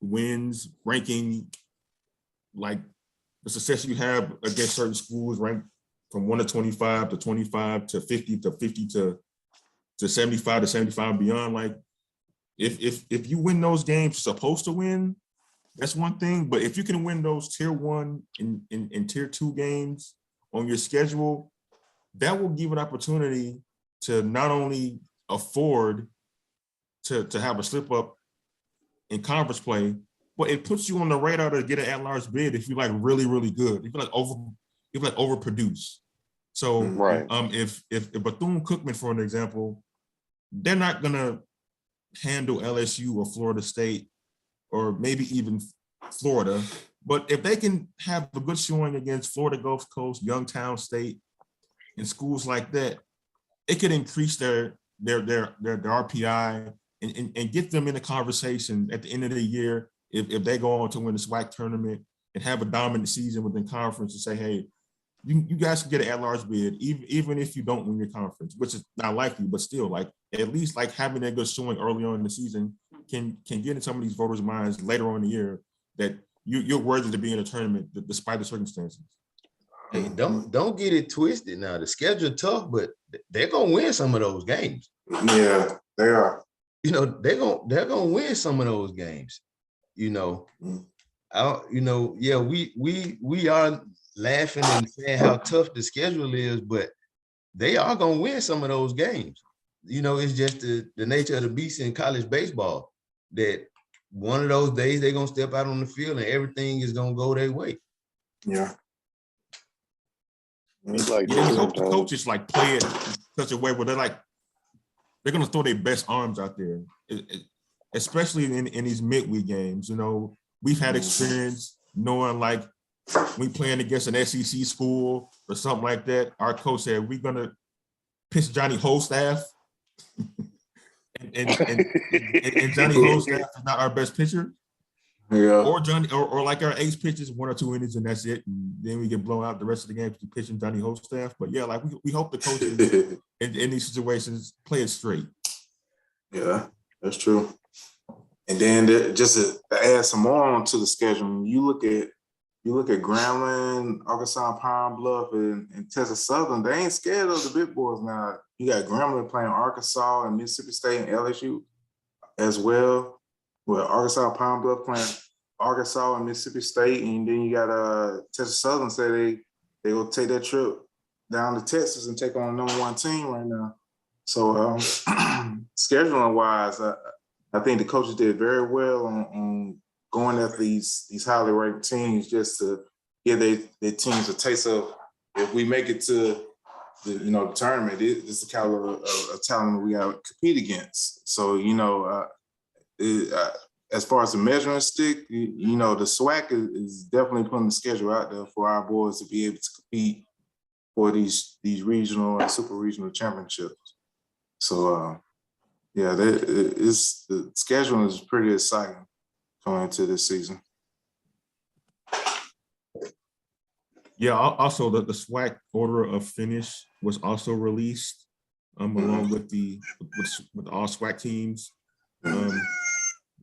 wins, ranking, like the success you have against certain schools ranked from 1 to 25 to 25 to 50 to 50 to 75 to 75 beyond. Like if you win those games you're supposed to win, that's one thing. But if you can win those tier 1 and tier 2 games on your schedule, that will give an opportunity to not only afford to have a slip up in conference play, but it puts you on the radar to get an at-large bid if you're like really, really good. If you like overproduce. So Right. if Bethune-Cookman, for an example, they're not gonna handle LSU or Florida State or maybe even Florida, but if they can have a good showing against Florida Gulf Coast, Youngstown State, and schools like that, it could increase their RPI and get them in a conversation at the end of the year if they go on to win the SWAC tournament and have a dominant season within conference and say, hey, you guys can get an at-large bid even if you don't win your conference, which is not likely, but still, like at least like having that good showing early on in the season can get in some of these voters' minds later on in the year that you're worthy to be in a tournament despite the circumstances. Hey, don't get it twisted. Now the schedule tough, but they're gonna win some of those games. Yeah, they are. They're gonna win some of those games. We are laughing and saying how tough the schedule is, but they are gonna win some of those games. It's just the nature of the beast in college baseball that one of those days they're gonna step out on the field and everything is gonna go their way. Yeah. It's like Yeah, you hope the coaches like play it in such a way where they're gonna throw their best arms out there, especially in these midweek games. We've had experience knowing like we playing against an SEC school or something like that. Our coach said we're gonna pitch Johnny Holstaff, and Johnny Holstaff is not our best pitcher. Yeah. Or Johnny, or like our ace pitches 1 or 2 innings and that's it. And then we get blown out the rest of the game to pitching Johnny Holstaff. But yeah, like we hope the coaches in these situations play it straight. Yeah, that's true. And then just to add some more onto the schedule, you look at Grambling, Arkansas, Pine Bluff, and Texas Southern. They ain't scared of the big boys now. You got Grambling playing Arkansas and Mississippi State and LSU as well. Well, Arkansas, Pine Bluff playing Arkansas and Mississippi State, and then you got Texas Southern say they will take that trip down to Texas and take on the #1 team right now. So scheduling wise, I think the coaches did very well on going after these highly ranked teams just to give their teams a taste of if we make it to the tournament. It's the caliber of talent we have to compete against. So, as far as the measuring stick, the SWAC is definitely putting the schedule out there for our boys to be able to compete for these regional and super regional championships. So, the scheduling is pretty exciting going into this season. Yeah, also the SWAC order of finish was also released along with with all SWAC teams.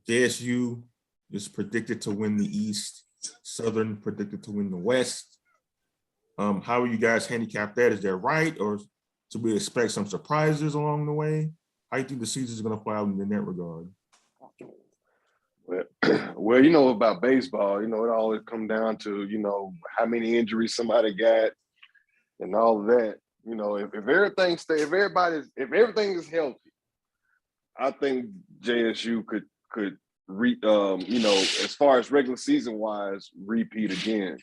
JSU is predicted to win the East, Southern predicted to win the West. How are you guys handicapped that? Is that right? Or should we expect some surprises along the way? How do you think the season is going to play out in that regard? Well, about baseball, it always comes down to, how many injuries somebody got and all of that. If everything is healthy, I think JSU could as far as regular season wise, repeat again.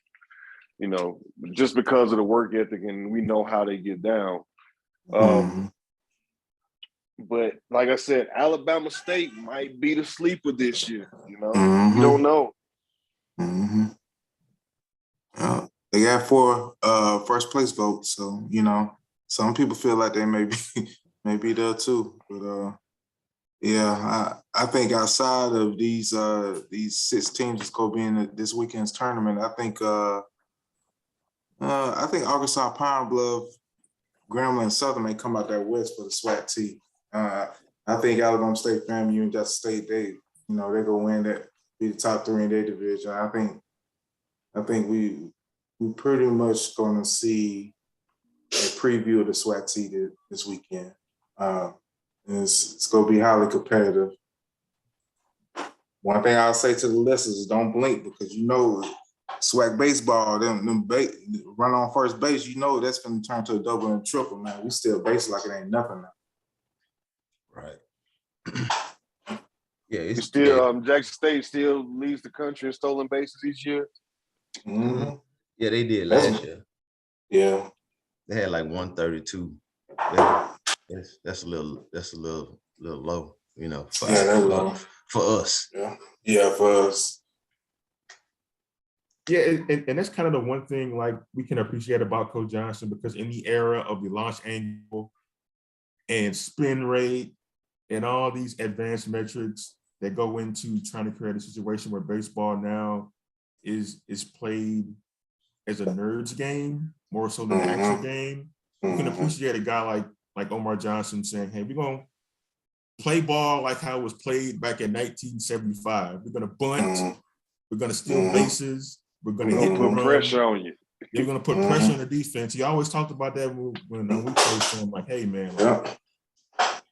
Just because of the work ethic and we know how they get down. But like I said, Alabama State might be the sleeper this year. You don't know. They got 4 first place votes, so some people feel like they may be there too. But I think outside of these 6 teams that's going to be in this weekend's tournament, I think Arkansas, Pine Bluff, Grambling, and Southern may come out that west for the SWAC team. I think Alabama State, FAMU, and Delta State, they go win that, be the top 3 in their division. I think we pretty much going to see a preview of the SWAC team this weekend. It's going to be highly competitive. One thing I'll say to the listeners is don't blink, because SWAC baseball, them run on first base, that's going to turn to a double and triple, man. We still base like it ain't nothing now. Right. Yeah, it's still Jackson State still leads the country in stolen bases each year. Mm-hmm. Yeah, they did last year. Yeah, they had like 132. That's a little low, for us. Yeah, for us. Yeah, and that's kind of the one thing like we can appreciate about Coach Johnson, because in the era of the launch angle and spin rate and all these advanced metrics that go into trying to create a situation where baseball now is played as a nerds game more so than an actual game. You can appreciate a guy like Omar Johnson saying, hey, we're going to play ball like how it was played back in 1975. We're going to bunt. We're going to steal bases. We're going to put pressure on you. You're going to put pressure on the defense. He always talked about that when we played for him, like, hey, man,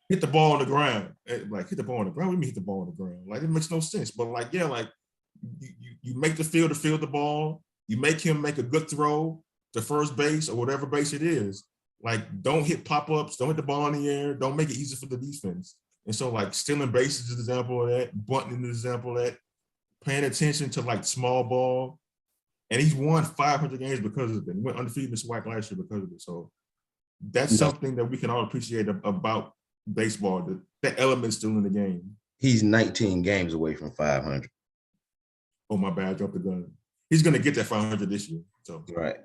hit the ball on the ground. Like, hit the ball on the ground? What do you mean hit the ball on the ground? Like, it makes no sense. But, you make the field to field the ball. You make him make a good throw to first base or whatever base it is. Like, don't hit pop-ups. Don't hit the ball in the air. Don't make it easy for the defense. And so, stealing bases is an example of that. Bunting is an example of that. Paying attention to, small ball. And he's won 500 games because of it. He went undefeated in the SWAC last year because of it. So that's something that we can all appreciate about baseball. That element's still in the game. He's 19 games away from 500. Oh, my bad. I dropped the gun. He's going to get that 500 this year. So right.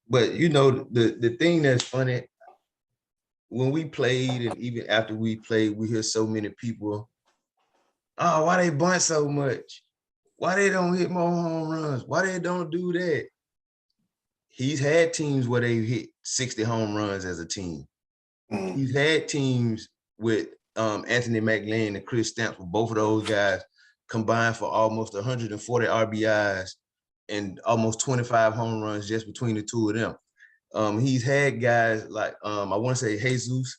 But, the thing that's funny, when we played and even after we played, we hear so many people, oh, why they bunt so much? Why they don't hit more home runs? Why they don't do that? He's had teams where they hit 60 home runs as a team. He's had teams with Anthony McLean and Chris Stamps, with both of those guys combined for almost 140 RBIs and almost 25 home runs just between the two of them. He's had guys like, I want to say Jesus,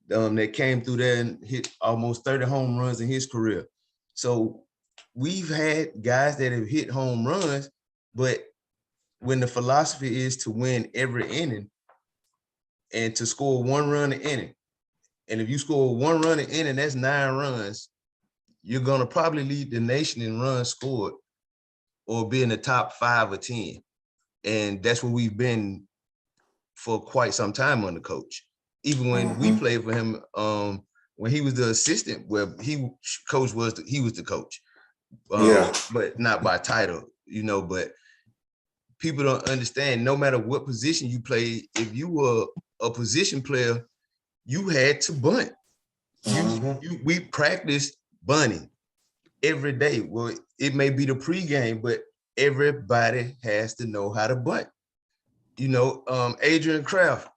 that came through there and hit almost 30 home runs in his career. So we've had guys that have hit home runs, but when the philosophy is to win every inning and to score 1 run an inning, and if you score 1 run an inning, that's 9 runs, you're going to probably lead the nation in runs scored or be in the top 5 or 10. And that's what we've been for quite some time under coach. Even when we played for him, when he was the assistant, where he was the coach, but not by title, but people don't understand, no matter what position you play, if you were a position player, you had to bunt. We practiced bunting every day. Well, it may be the pregame, but everybody has to know how to bunt. Adrian Kraft,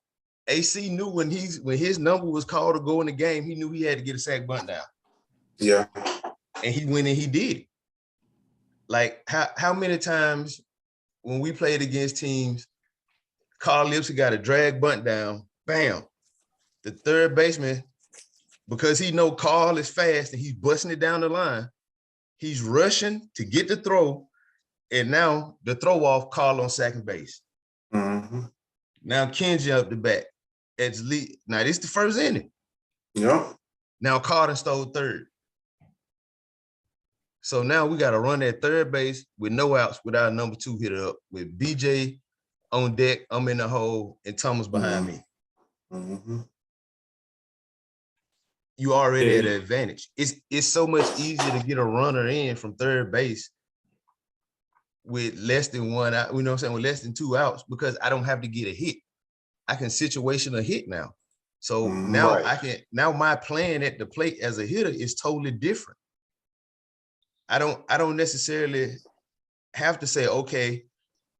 AC knew when his number was called to go in the game, he knew he had to get a sack bunt down. Yeah. And he went and he did it. Like how many times when we played against teams, Carl Lipsy got a drag bunt down, bam. The third baseman, because he know Carl is fast and he's busting it down the line, he's rushing to get the throw, and now the throw off, Carl on second base. Now Kenji up the bat. Now this is the first inning. Yeah. Now Carter stole third. So now we got to run at third base with no outs without a number 2 hitter up, with BJ on deck, I'm in the hole, and Thomas behind me. You already at an advantage. It's so much easier to get a runner in from third base with less than one out, with less than 2 outs, because I don't have to get a hit. I can situational hit now. So now now my plan at the plate as a hitter is totally different. I don't necessarily have to say, okay,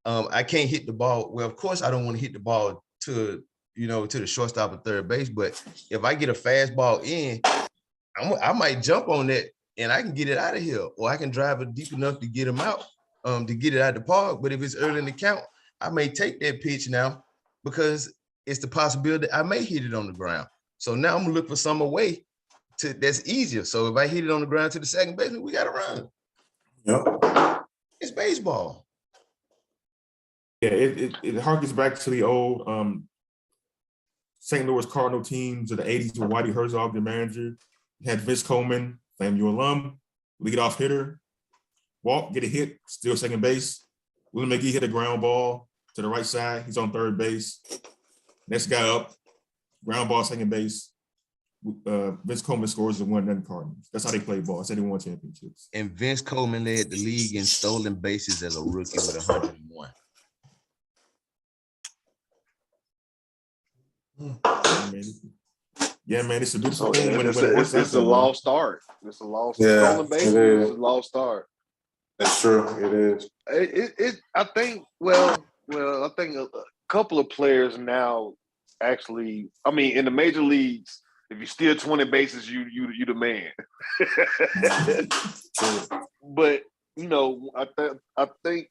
I can't hit the ball. Well, of course I don't want to hit the ball to the shortstop or third base, but if I get a fastball in, I might jump on that and I can get it out of here, or I can drive it deep enough to get him out, to get it out the park. But if it's early in the count, I may take that pitch now because it's the possibility I may hit it on the ground. So now I'm gonna look for some way that's easier. So if I hit it on the ground to the second baseman, we gotta run. Yep. It's baseball. Yeah, it harkens back to the old St. Louis Cardinal teams of the 80s with Whitey Herzog, the manager. You had Vince Coleman, FAMU alum, leadoff hitter, walk, get a hit, steal second base. Willie McGee hit a ground ball to the right side. He's on third base. Next guy up, ground ball, second base. Vince Coleman scores and won the Cardinals. That's how they play ball. That's how they won championships. And Vince Coleman led the league in stolen bases as a rookie with 101. Yeah, man, it's a beautiful thing. It's a lost art. It's a lost stolen bases. It's a lost art. That's true. It is. I think. Well, I think a couple of players now actually. I mean, in the major leagues, if you steal 20 bases, you the man. But I think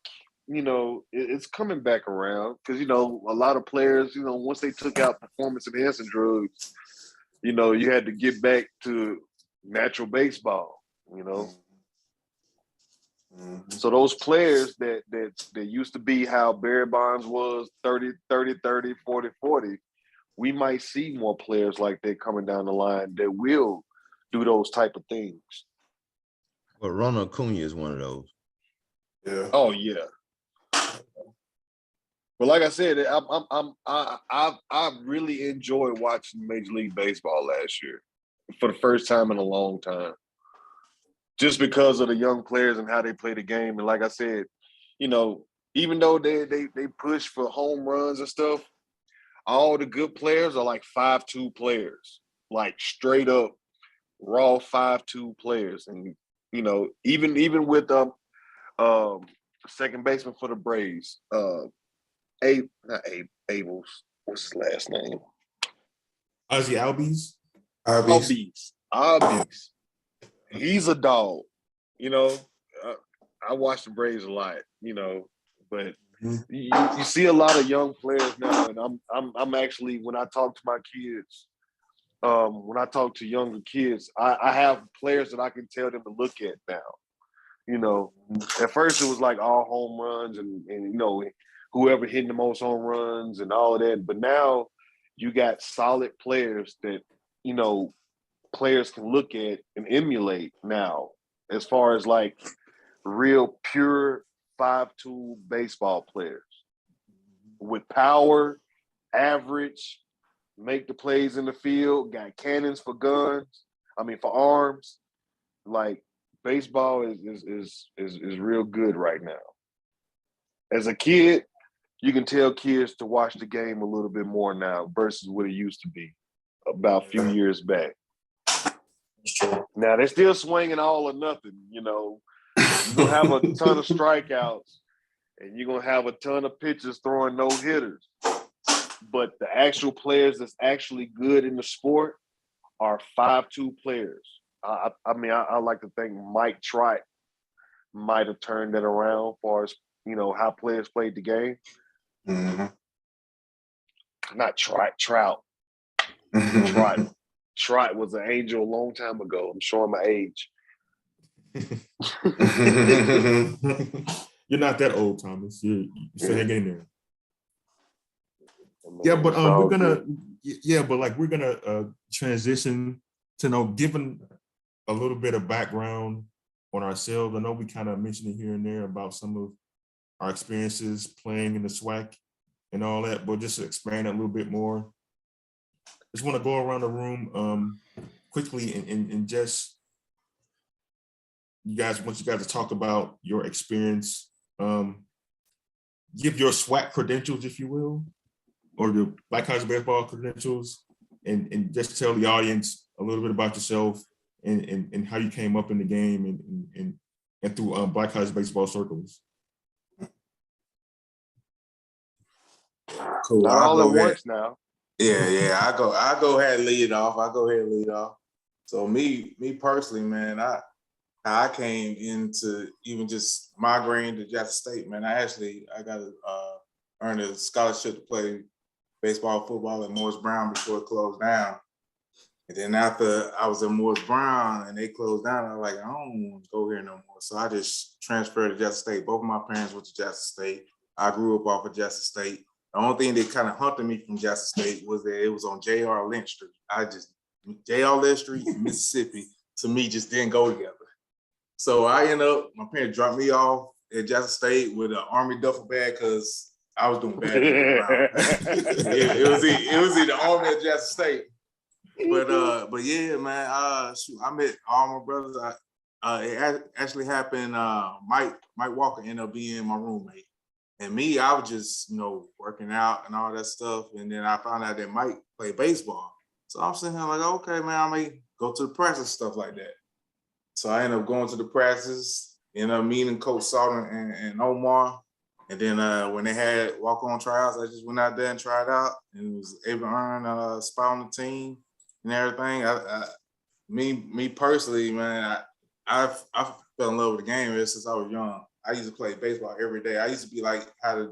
it's coming back around because a lot of players, once they took out performance enhancing drugs, you had to get back to natural baseball. So those players that used to be how Barry Bonds was 30, 40, we might see more players like that coming down the line that will do those type of things. Well, Ronald Acuna is one of those. Yeah. Oh yeah. But like I said, I really enjoyed watching Major League Baseball last year for the first time in a long time. Just because of the young players and how they play the game. And like I said, even though they push for home runs and stuff, all the good players are like 5'2" players, like straight up raw 5'2" players. And even with second baseman for the Braves, not Abels, what's his last name? Ozzie Albies. Albies. He's a dog. I watch the Braves a lot. But you see a lot of young players now, and I'm actually, when I talk to my kids, when I talk to younger kids, I have players that I can tell them to look at now. At first it was like all home runs and whoever hitting the most home runs and all of that. But now you got solid players that, players can look at and emulate now, as far as like real pure 5'2" baseball players with power average, make the plays in the field, got cannons for guns. I mean, for arms. Like baseball is real good right now. As a kid, you can tell kids to watch the game a little bit more now versus what it used to be about a few years back. Now they're still swinging all or nothing. You know, you're gonna have a ton of strikeouts, and you're gonna have a ton of pitchers throwing no hitters. But the actual players that's actually good in the sport are 5'2" players. I mean, I like to think Mike Trout might have turned that around as far as, you know, how players played the game. Mm-hmm. Not Trout. Trout was an angel a long time ago. I'm showing my age. You're not that old, Thomas. You still hang in there. I mean, Yeah, but we're gonna good. transition to giving a little bit of background on ourselves. I know we kind of mentioned it here and there about some of our experiences playing in the SWAC and all that, but just to expand a little bit more. Just want to go around the room quickly and just want you guys to talk about your experience. Give your SWAC credentials, if you will, or the Black College Baseball credentials, and just tell the audience a little bit about yourself and how you came up in the game and through Black College Baseball circles. Cool. Not all at once now. Yeah. I go ahead and lead off. So me personally, man, I came into even just migrating to Jackson State, man. I got to earn a scholarship to play baseball, football at Morris Brown before it closed down. And then after I was at Morris Brown and they closed down, I was like, I don't want to go here no more. So I just transferred to Jackson State. Both of my parents went to Jackson State. I grew up off of Jackson State. The only thing that kind of hunted me from Jackson State was that it was on J.R. Lynch Street. J.R. Lynch Street, Mississippi, to me just didn't go together. So I ended up, my parents dropped me off at Jackson State with an Army duffel bag because I was doing bad. it was either Army or Jackson State. But yeah, man, I met all my brothers. It actually happened. Mike Walker ended up being my roommate, and me, I was just working out and all that stuff. And then I found out that Mike played baseball, so I'm sitting here like, okay, man, I may go to the practice, stuff like that. So I ended up going to the practice, ended up meeting Coach Salton and Omar. And then when they had walk-on tryouts, I just went out there and tried out and was able to earn a spot on the team and everything. Me personally, man, I fell in love with the game ever since I was young. I used to play baseball every day. I used to be like how the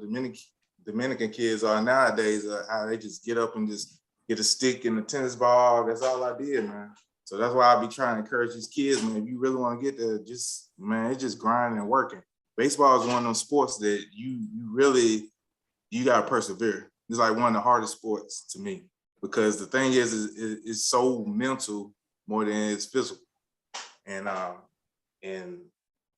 Dominican kids are nowadays, how they just get up and just get a stick and a tennis ball. That's all I did, man. So that's why I be trying to encourage these kids, man. If you really want to get there, it's just grinding and working. Baseball is one of those sports that you got to persevere. It's like one of the hardest sports to me because the thing is it's so mental more than it's physical. And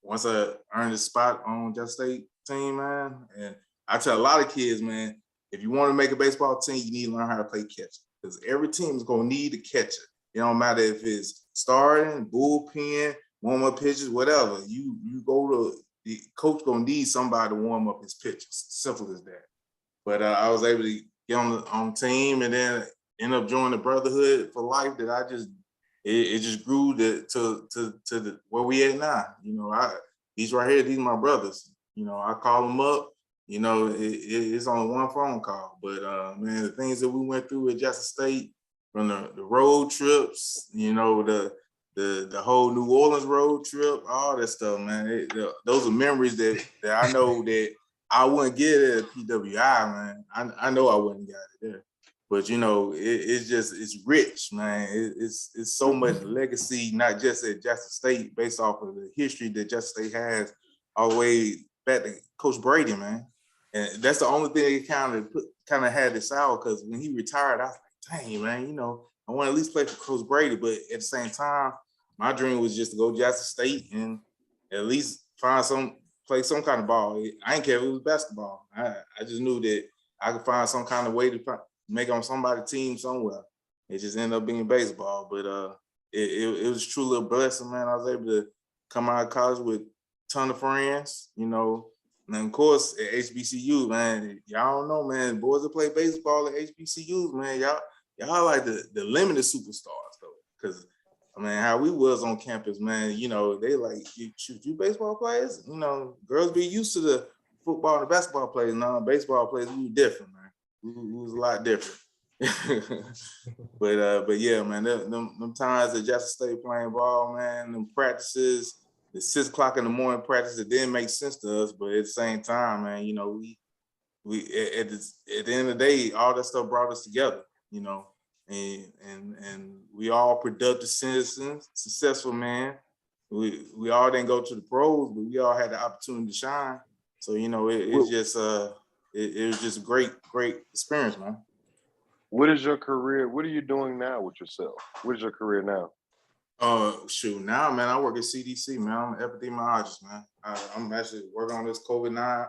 once I earned a spot on Jackson State team, man, and I tell a lot of kids, man, if you want to make a baseball team, you need to learn how to play catcher because every team is going to need a catcher. It don't matter if it's starting, bullpen, warm-up pitches, whatever. You go to the coach gonna need somebody to warm up his pitches. Simple as that. But I was able to get on the team and then end up joining the brotherhood for life. That it just grew to where we at now. These right here, these are my brothers. I call them up. It's only one phone call. But man, the things that we went through at Jackson State. From the road trips, the whole New Orleans road trip, all that stuff, man. Those are memories that I know that I wouldn't get at PWI, man. I know I wouldn't got it there. But it's rich, man. It's so much legacy, not just at Jackson State, based off of the history that Jackson State has all the way back to Coach Brady, man. And that's the only thing that kind of had this out because when he retired, I was like, dang, man, I want to at least play for Coach Brady, but at the same time, my dream was just to go to Jackson State and at least play some kind of ball. I didn't care if it was basketball. I just knew that I could find some kind of way to make on somebody's team somewhere. It just ended up being baseball. But it was truly a blessing, man. I was able to come out of college with a ton of friends, you know. And of course, at HBCU, man, y'all don't know, man, boys that play baseball at HBCUs, man, y'all like the limited superstars, though. Because, I mean, how we was on campus, man, you know, they like, you baseball players? You know, girls be used to the football and basketball players. No, baseball players, we were different, man. We was a lot different. But yeah, man, them times at Jackson State playing ball, man, them practices, the 6 o'clock in the morning practice, it didn't make sense to us, but at the same time, man, you know, we at the end of the day, all that stuff brought us together, you know, and we all productive citizens, successful, man. We all didn't go to the pros, but we all had the opportunity to shine. So, you know, it was just a great experience, man. What is your career? What are you doing now with yourself? What is your career now? Shoot, now, man, I work at CDC, man. I'm an epidemiologist, man. I'm actually working on this COVID-9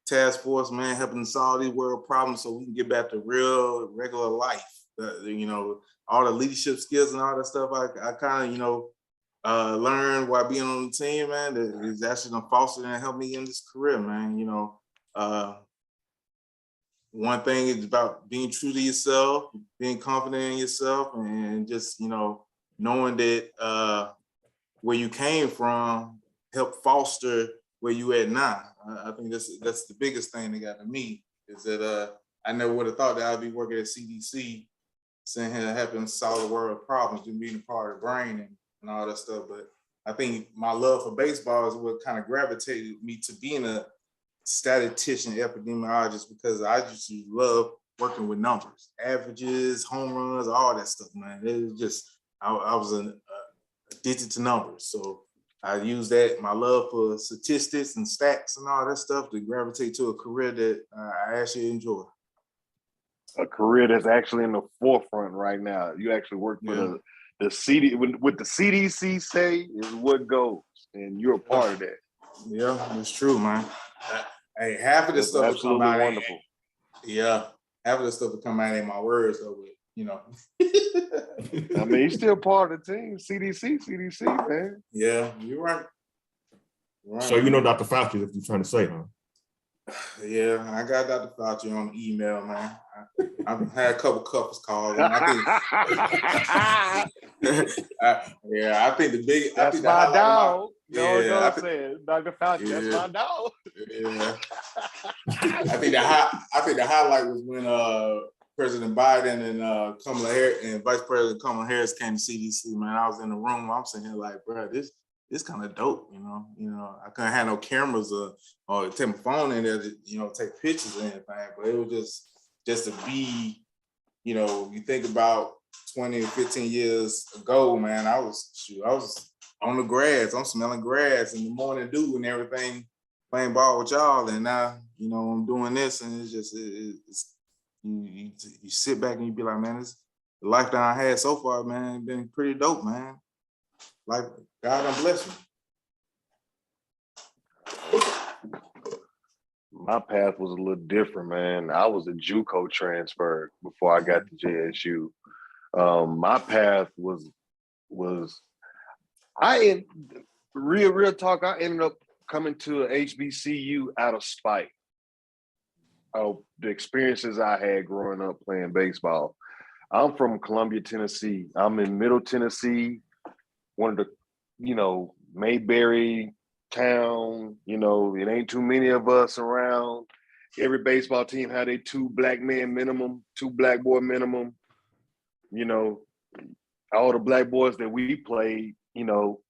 task force, man, helping solve these world problems so we can get back to real, regular life. You know, all the leadership skills and all that stuff I kind of, you know, learned while being on the team, man, that is actually gonna foster and help me in this career, man. You know, one thing is about being true to yourself, being confident in yourself, and just, you know, knowing that where you came from help foster where you at now. I think that's the biggest thing that got to me, is that I never would have thought that I'd be working at CDC, sitting here helping solve the world problems and being a part of the brain and all that stuff. But I think my love for baseball is what kind of gravitated me to being a statistician, epidemiologist, because I just love working with numbers, averages, home runs, all that stuff, man. It was just, I was addicted to numbers. So I use that, my love for statistics and stats and all that stuff, to gravitate to a career that I actually enjoy. A career that's actually in the forefront right now. You actually work for the CD, what the CDC say is what goes, and you're a part of that. Yeah, it's true, man. Hey, half of this stuff will come out. Wonderful. Half of this stuff will come out in my words, though. You know. I mean, he's still part of the team. CDC, man. Yeah, you're right. So you know Dr. Fauci, if you're trying to say, huh? Yeah, I got Dr. Fauci on email, man. I've had a couple couples calls. And I think the big. That's I think my dog. Yeah, Dr. Fauci. Yeah. That's my dog. Yeah. I think the highlight was when President Biden and Kamala Harris and Vice President Kamala Harris came to CDC. Man, I was in the room. I'm sitting here like, bro, this kind of dope, you know. You know, I couldn't have no cameras or take my phone in there to, you know, take pictures or anything. But it was just to be, you know, you think about 20 or 15 years ago, man, I was on the grass. I'm smelling grass in the morning dew and everything, playing ball with y'all. And now, you know, I'm doing this, and it's just, you sit back and you be like, man, the life that I had so far, man, been pretty dope, man. Like, God done bless me. My path was a little different, man. I was a JUCO transfer before I got to JSU. My path was real talk. I ended up coming to a HBCU out of spite of the experiences I had growing up playing baseball. I'm from Columbia, Tennessee. I'm in Middle Tennessee, one of the, you know, Mayberry town. You know, it ain't too many of us around. Every baseball team had a 2 black men minimum, 2 black boy minimum. You know, all the black boys that we played, you know,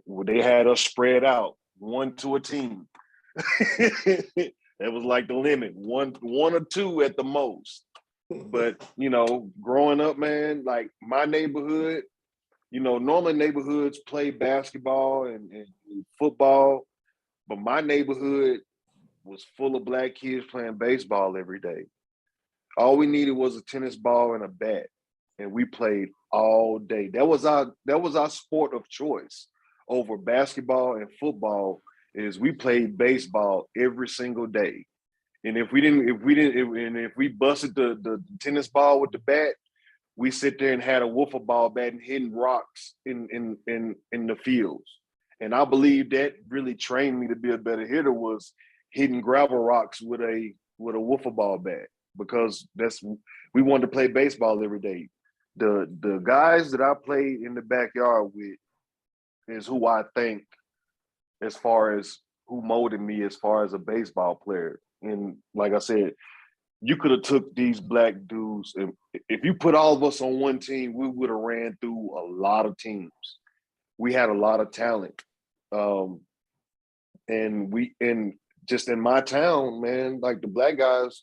they had us spread out, 1 to a team. That was like the limit, one or 2 at the most. But, you know, growing up, man, like my neighborhood, you know, normally neighborhoods play basketball and football, but my neighborhood was full of black kids playing baseball every day. All we needed was a tennis ball and a bat, and we played all day. That was our sport of choice over basketball and football. Is we played baseball every single day. And if we busted the tennis ball with the bat, we sit there and had a wiffle ball bat and hitting rocks in the fields. And I believe that really trained me to be a better hitter was hitting gravel rocks with a wiffle ball bat, because we wanted to play baseball every day. The guys that I played in the backyard with is who I think, as far as who molded me as far as a baseball player. And like I said, you could have took these black dudes, and if you put all of us on one team, we would have ran through a lot of teams. We had a lot of talent. And just in my town, man, like the black guys,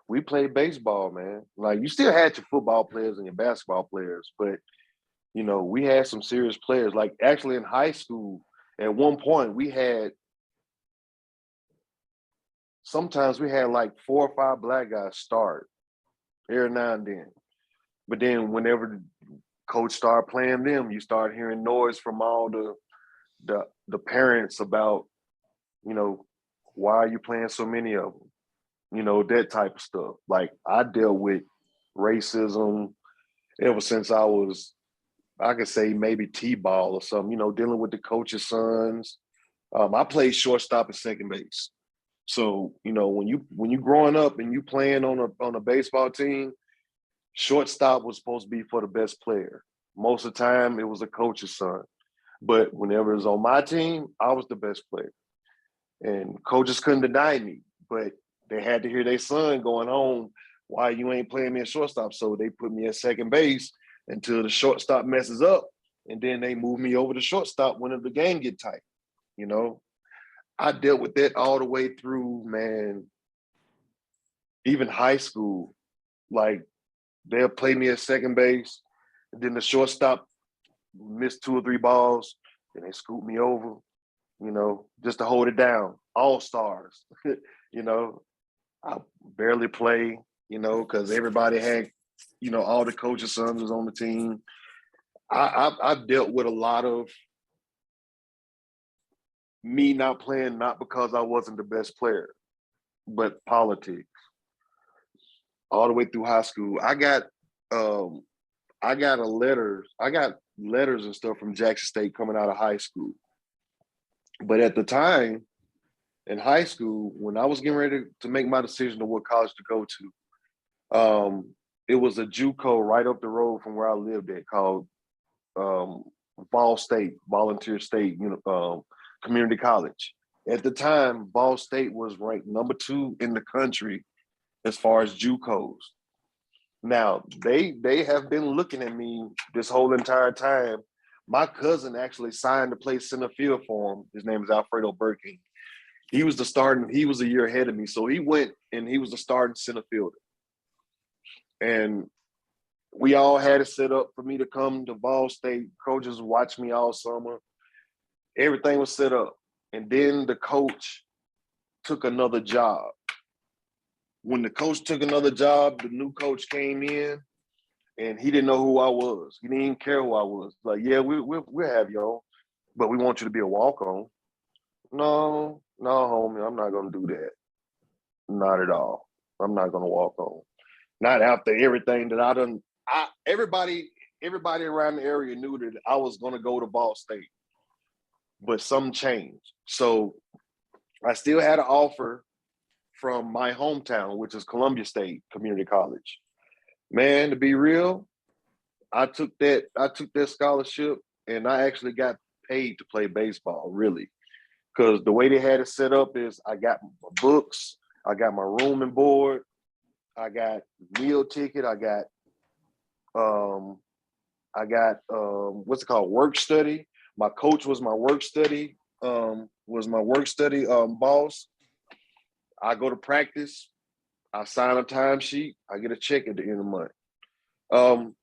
we played baseball, man. Like you still had your football players and your basketball players, but you know, we had some serious players. Like actually in high school, at one point sometimes we had like 4 or 5 black guys start every now and then. But then whenever the coach started playing them, you start hearing noise from all the parents about, you know, why are you playing so many of them? You know, that type of stuff. Like I dealt with racism ever since I could say maybe T-ball or something, you know, dealing with the coach's sons. I played shortstop and second base. So, you know, when you growing up and you playing on a baseball team, shortstop was supposed to be for the best player. Most of the time it was a coach's son. But whenever it was on my team, I was the best player. And coaches couldn't deny me, but they had to hear their son going home, why you ain't playing me at shortstop? So they put me at second base until the shortstop messes up. And then they move me over to shortstop whenever the game get tight, you know? I dealt with that all the way through, man, even high school. Like, they'll play me at second base, and then the shortstop missed 2 or 3 balls, and they scoop me over, you know, just to hold it down. All stars, you know. I barely play, you know, because everybody had, you know, all the coaches' sons was on the team. I've dealt with a lot of me not playing, not because I wasn't the best player, but politics. All the way through high school, I got letters and stuff from Jackson State coming out of high school. But at the time in high school, when I was getting ready to make my decision of what college to go to, it was a JUCO right up the road from where I lived at called Ball State, Volunteer State, Community College. At the time, Ball State was ranked number 2 in the country as far as JUCOs. Now, they have been looking at me this whole entire time. My cousin actually signed to play center field for him. His name is Alfredo Burking. He was a year ahead of me. So he went and he was the starting center fielder. And we all had it set up for me to come to Ball State. Coaches watched me all summer. Everything was set up. And then the coach took another job. When the coach took another job, the new coach came in and he didn't know who I was. He didn't even care who I was. Like, yeah, we'll have you on, but we want you to be a walk-on. No, homie, I'm not going to do that. Not at all. I'm not going to walk on. Not after everything that I done. Everybody around the area knew that I was going to go to Ball State, but something changed. So I still had an offer from my hometown, which is Columbia State Community College. Man, to be real, I took that scholarship and I actually got paid to play baseball, really. Because the way they had it set up is I got my books, I got my room and board, I got meal ticket, I got what's it called, work study. My coach was my work study, boss. I go to practice, I sign a timesheet, I get a check at the end of the month.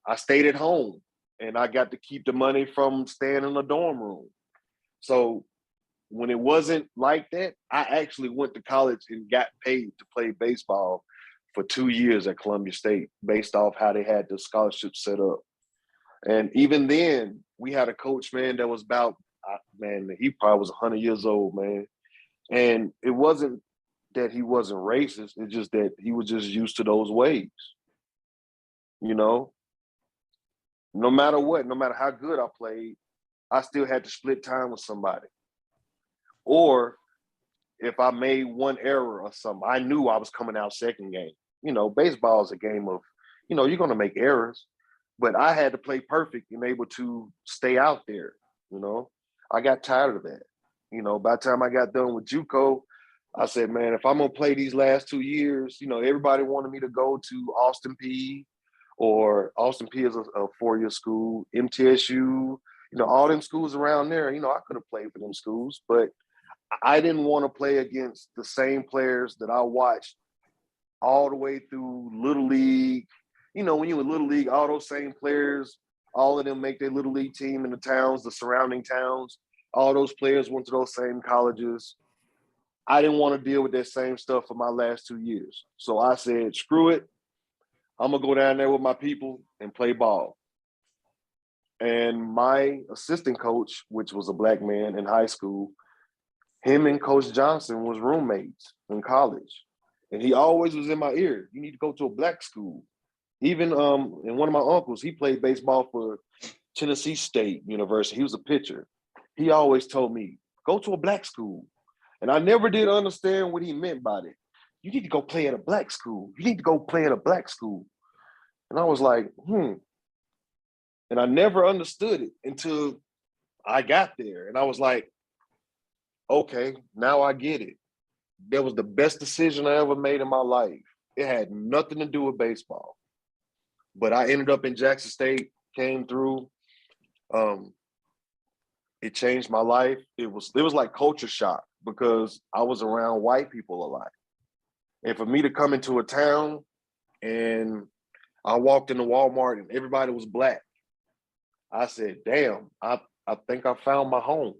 I stayed at home and I got to keep the money from staying in the dorm room. So when it wasn't like that, I actually went to college and got paid to play baseball for 2 years at Columbia State based off how they had the scholarship set up. And even then, we had a coach, man, that was about, he probably was 100 years old, man. And it wasn't that he wasn't racist. It's just that he was just used to those ways. You know, no matter what, no matter how good I played, I still had to split time with somebody. Or if I made one error or something, I knew I was coming out second game. You know, baseball is a game of, you know, you're going to make errors, but I had to play perfect and able to stay out there. You know, I got tired of that. You know, by the time I got done with JUCO, I said, man, if I'm going to play these last 2 years, you know, everybody wanted me to go to Austin P, or Austin P is a 4-year school, MTSU, you know, all them schools around there. You know, I could have played for them schools, but I didn't want to play against the same players that I watched all the way through Little League. You know, when you were Little League, all those same players, all of them make their Little League team in the towns, the surrounding towns. All those players went to those same colleges. I didn't want to deal with that same stuff for my last 2 years. So I said, screw it. I'm going to go down there with my people and play ball. And my assistant coach, which was a black man in high school, him and Coach Johnson was roommates in college. And he always was in my ear. You need to go to a black school. Even and one of my uncles, he played baseball for Tennessee State University. He was a pitcher. He always told me, go to a black school. And I never did understand what he meant by it. You need to go play at a black school. You need to go play at a black school. And I was like, And I never understood it until I got there. And I was like, okay, now I get it. That was the best decision I ever made in my life. It had nothing to do with baseball. But I ended up in Jackson State, came through. It changed my life. It was like culture shock because I was around white people a lot. And for me to come into a town and I walked into Walmart and everybody was black, I said, damn, I think I found my home.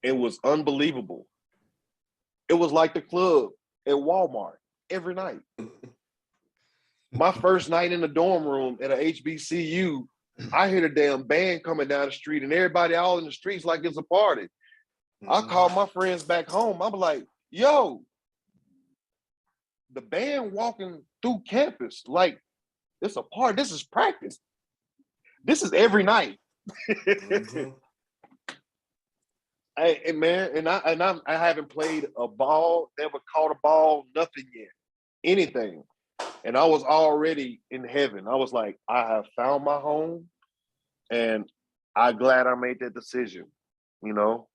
It was unbelievable. It was like the club at Walmart every night. My first night in the dorm room at a HBCU, I hear the damn band coming down the street and everybody all in the streets like it's a party. I called my friends back home. I'm like, yo, the band walking through campus, like it's a party. This is practice. This is every night. Hey, man, and I haven't played a ball, never caught a ball, nothing yet, anything. And I was already in heaven. I was like, I have found my home, and I'm glad I made that decision. You know,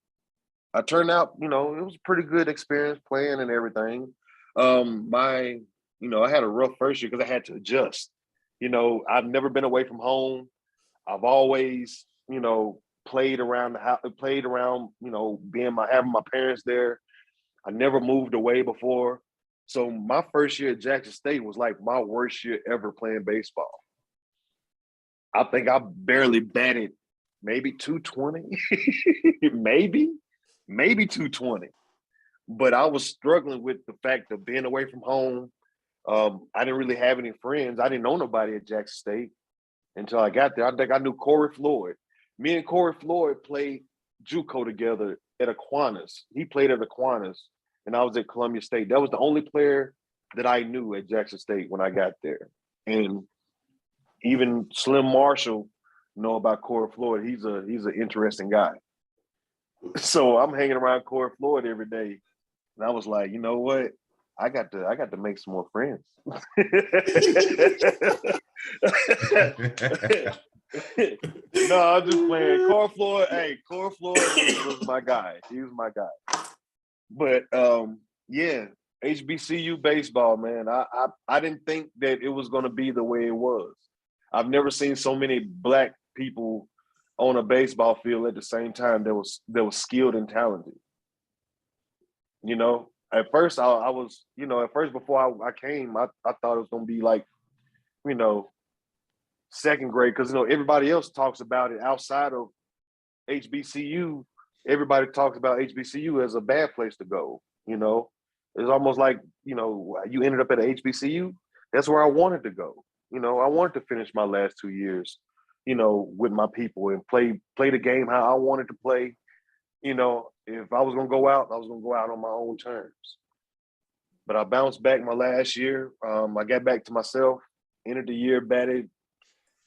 I turned out, you know, it was a pretty good experience playing and everything. I had a rough first year because I had to adjust. You know, I've never been away from home. I've always, you know, played around the house, you know, having my parents there. I never moved away before. So my first year at Jackson State was like my worst year ever playing baseball. I think I barely batted maybe 220, maybe 220. But I was struggling with the fact of being away from home. I didn't really have any friends. I didn't know nobody at Jackson State until I got there. I think I knew Corey Floyd. Me and Corey Floyd played JUCO together at Aquinas. He played at Aquinas, and I was at Columbia State. That was the only player that I knew at Jackson State when I got there. And even Slim Marshall know about Corey Floyd. He's an interesting guy. So I'm hanging around Corey Floyd every day, and I was like, you know what? I got to make some more friends. No, I'm just playing. Corey Floyd was my guy. He was my guy. But yeah, HBCU baseball, man. I didn't think that it was going to be the way it was. I've never seen so many black people on a baseball field at the same time that was skilled and talented. You know, at first I was, you know, before I came, I thought it was going to be like, you know, second grade, because, you know, everybody else talks about it outside of HBCU. Everybody talks about HBCU as a bad place to go. You know, it's almost like, you know, you ended up at a HBCU. That's where I wanted to go. You know, I wanted to finish my last 2 years, you know, with my people and play the game how I wanted to play. you know, if I was gonna go out, I was gonna go out on my own terms. But I bounced back my last year. I got back to myself. Ended the year batted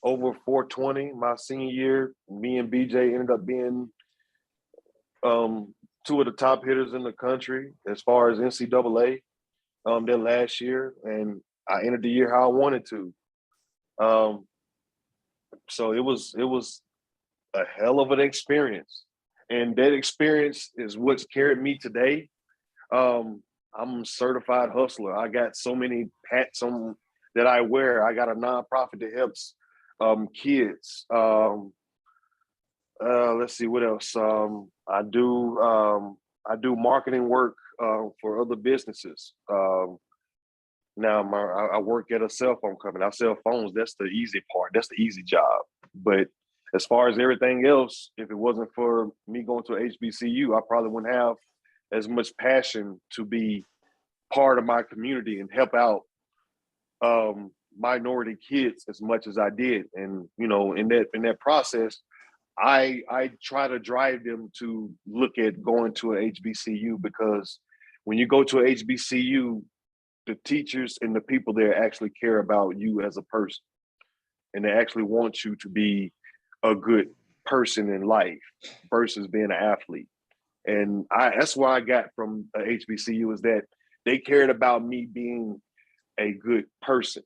over 420. My senior year, me and BJ ended up being two of the top hitters in the country as far as NCAA that last year, and I ended the year how I wanted to. So it was a hell of an experience, and that experience is what's carried me today. I'm a certified hustler. I got so many hats on that I wear. I got a nonprofit that helps kids. Let's see what else. I do marketing work for other businesses. Now I work at a cell phone company. I sell phones. That's the easy part. That's the easy job. But as far as everything else, if it wasn't for me going to HBCU, I probably wouldn't have as much passion to be part of my community and help out minority kids as much as I did. And you know, in that process, I try to drive them to look at going to a HBCU, because when you go to a HBCU, the teachers and the people there actually care about you as a person, and they actually want you to be a good person in life versus being an athlete. And that's what I got from a HBCU, is that they cared about me being a good person,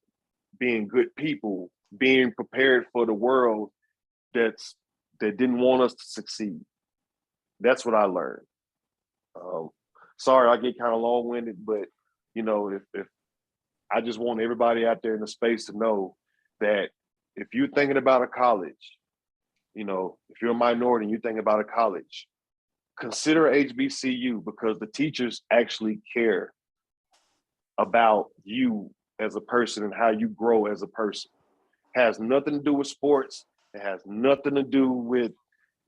being good people, being prepared for the world that didn't want us to succeed. That's what I learned. Sorry, I get kind of long-winded, but you know, if I just want everybody out there in the space to know that if you're thinking about a college, you know, if you're a minority and you're thinking about a college, consider HBCU, because the teachers actually care about you as a person and how you grow as a person. It has nothing to do with sports. It has nothing to do with,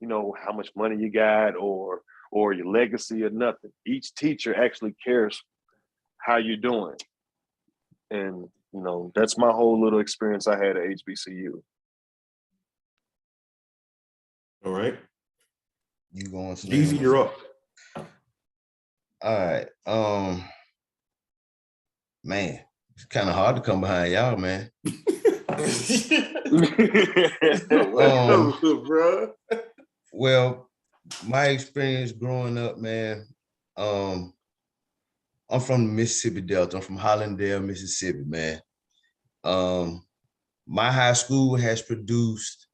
you know, how much money you got or your legacy or nothing. Each teacher actually cares how you're doing. And, you know, that's my whole little experience I had at HBCU. All right. You going to Easy, you're up. All right. Man, it's kind of hard to come behind y'all, man. Bro. Well, my experience growing up, man, I'm from the Mississippi Delta. I'm from Hollandale, Mississippi, man. My high school has produced,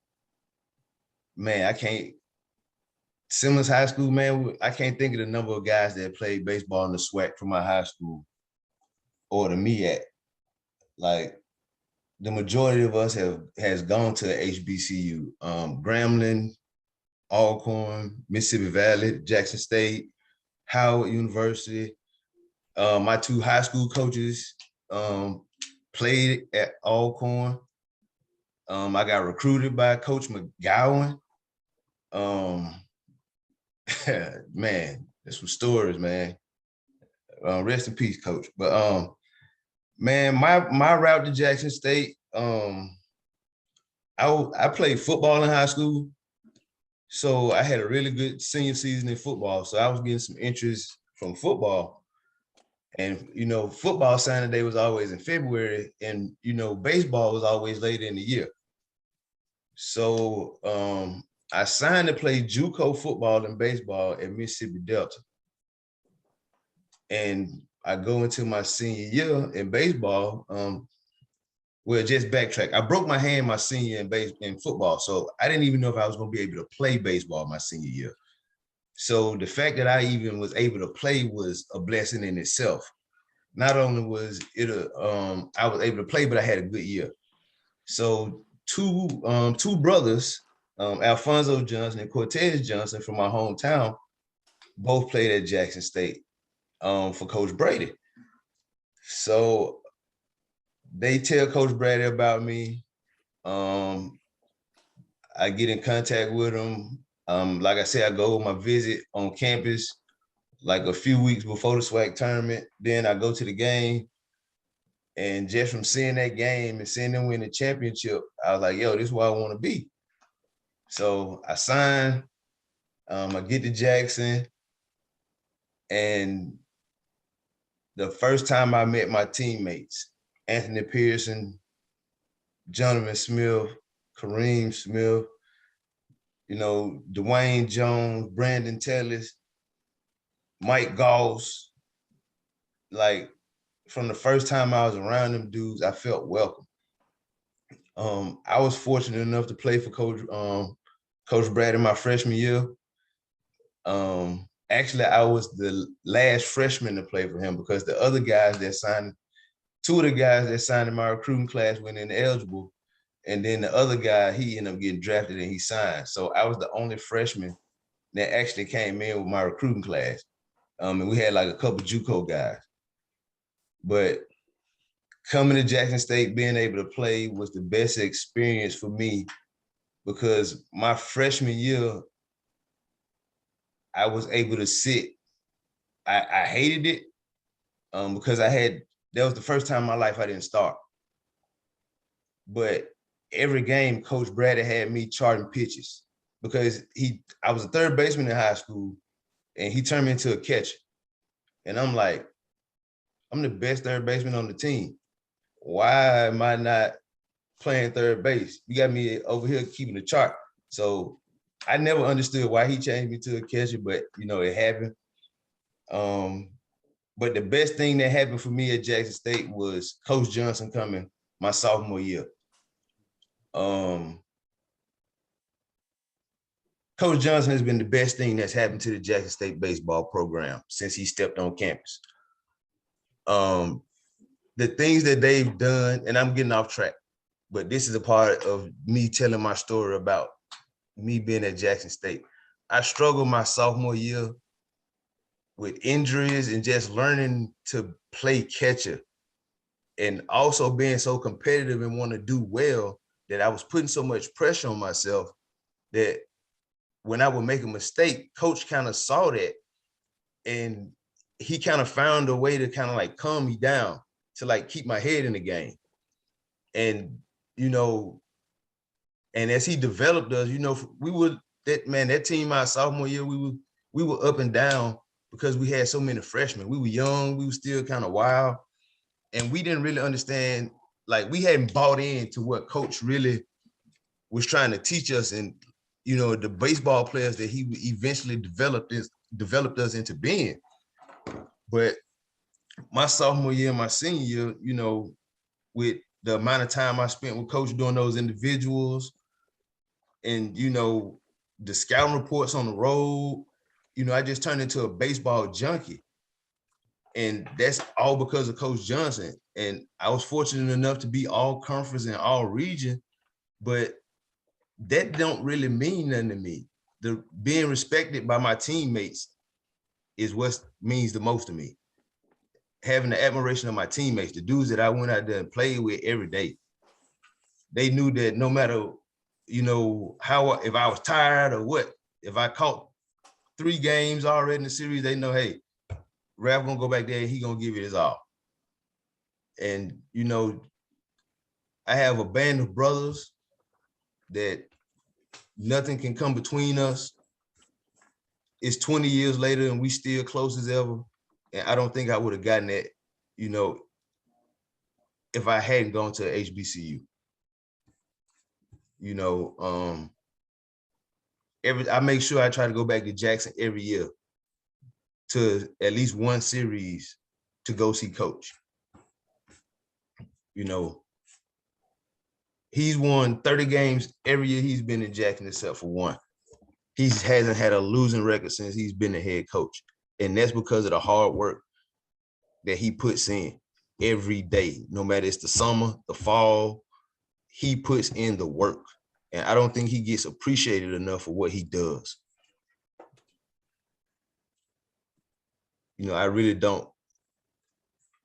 man, Simmons High School, man, I can't think of the number of guys that played baseball in the SWAC from my high school or the MEAC. Like, the majority of us has gone to HBCU. Grambling, Alcorn, Mississippi Valley, Jackson State, Howard University. My two high school coaches played at Alcorn. I got recruited by Coach McGowan. Man, there's some stories, man. Rest in peace, Coach. But man, my route to Jackson State, I played football in high school. So I had a really good senior season in football. So I was getting some interest from football. And, you know, football signing day was always in February, and, you know, baseball was always later in the year. So I signed to play JUCO football and baseball at Mississippi Delta. And I go into my senior year in baseball. Well, just backtrack. I broke my hand my senior in football. So I didn't even know if I was going to be able to play baseball my senior year. So the fact that I even was able to play was a blessing in itself. Not only was it I was able to play, but I had a good year. So two brothers, Alfonso Johnson and Cortez Johnson from my hometown, both played at Jackson State for Coach Brady. So they tell Coach Brady about me. I get in contact with him. Like I said, I go on my visit on campus like a few weeks before the SWAC tournament. Then I go to the game. And just from seeing that game and seeing them win the championship, I was like, yo, this is where I want to be. So I signed. I get to Jackson, and the first time I met my teammates, Anthony Pearson, Jonathan Smith, Kareem Smith, Dwayne Jones, Brandon Tellis, Mike Goss, like from the first time I was around them dudes, I felt welcome. I was fortunate enough to play for Coach Brad in my freshman year. Actually, I was the last freshman to play for him because the other guys that signed, two of the guys that signed in my recruiting class went ineligible. And then the other guy, he ended up getting drafted and he signed. So I was the only freshman that actually came in with my recruiting class. And we had like a couple JUCO guys. But coming to Jackson State, being able to play was the best experience for me because my freshman year, I was able to sit. I hated it because that was the first time in my life I didn't start. But every game, Coach Brady had me charting pitches because I was a third baseman in high school and he turned me into a catcher. And I'm like, I'm the best third baseman on the team. Why am I not playing third base? You got me over here keeping the chart. So I never understood why he changed me to a catcher, but it happened. But the best thing that happened for me at Jackson State was Coach Johnson coming my sophomore year. Coach Johnson has been the best thing that's happened to the Jackson State baseball program since he stepped on campus. The things that they've done, and I'm getting off track, but this is a part of me telling my story about me being at Jackson State. I struggled my sophomore year with injuries and just learning to play catcher and also being so competitive and want to do well that I was putting so much pressure on myself that when I would make a mistake, coach kind of saw that and he kind of found a way to kind of like calm me down to like keep my head in the game. And, and as he developed us, that team my sophomore year, we were up and down because we had so many freshmen. We were young, we were still kind of wild. And we didn't really understand, like we hadn't bought into what coach really was trying to teach us. And, the baseball players that he eventually developed us into being. But my sophomore year and my senior year, with the amount of time I spent with coach doing those individuals and, the scouting reports on the road, I just turned into a baseball junkie. And that's all because of Coach Johnson. And I was fortunate enough to be all conference and all region, but that don't really mean nothing to me. The being respected by my teammates is what means the most to me. Having the admiration of my teammates, the dudes that I went out there and played with every day. They knew that no matter, if I was tired or what, if I caught 3 games already in the series, they know, hey, Ralph gonna go back there and he gonna give it his all. And, I have a band of brothers that nothing can come between us. It's 20 years later and we still close as ever. And I don't think I would have gotten that, if I hadn't gone to HBCU. I make sure I try to go back to Jackson every year to at least one series to go see coach. He's won 30 games every year he's been in Jackson except for one. He hasn't had a losing record since he's been the head coach. And that's because of the hard work that he puts in every day, no matter it's the summer, the fall, he puts in the work. And I don't think he gets appreciated enough for what he does. I really don't.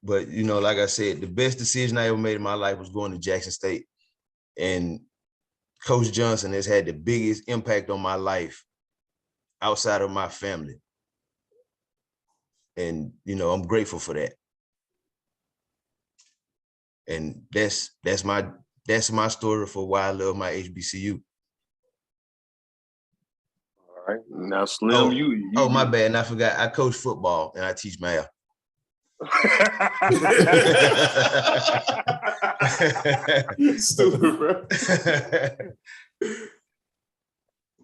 But, like I said, the best decision I ever made in my life was going to Jackson State. And Coach Johnson has had the biggest impact on my life outside of my family. And, I'm grateful for that. And that's my story for why I love my HBCU. All right. Now, Slim, you my bad. And I forgot. I coach football and I teach math. Stupid, bro.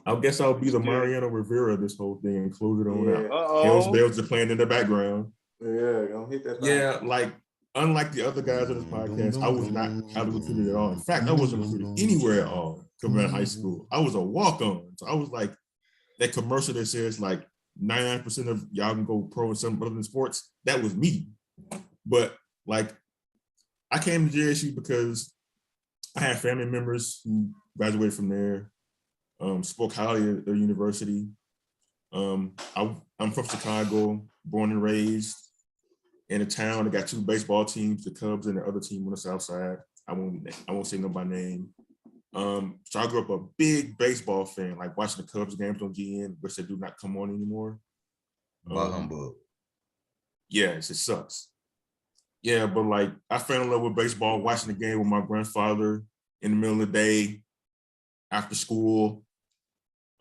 I guess I'll be the Mariano Rivera of this whole thing and close it on out. Uh-oh. Hell's Bells are playing in the background. Yeah, gonna hit that. Yeah, like unlike the other guys on this podcast, I was not highly recruited at all. In fact, I wasn't recruited anywhere at all coming out of high school. I was a walk-on. So I was like that commercial that says like 99% of y'all can go pro in some other than sports. That was me. But like I came to JSU because I had family members who graduated from there, spoke highly at their university. I'm from Chicago, born and raised in a town that got two baseball teams, the Cubs and the other team on the south side. I won't say no by name. So I grew up a big baseball fan, like watching the Cubs games on GN, which they do not come on anymore. Humbug. Yes, it sucks. Yeah, but like I fell in love with baseball, watching the game with my grandfather in the middle of the day, after school.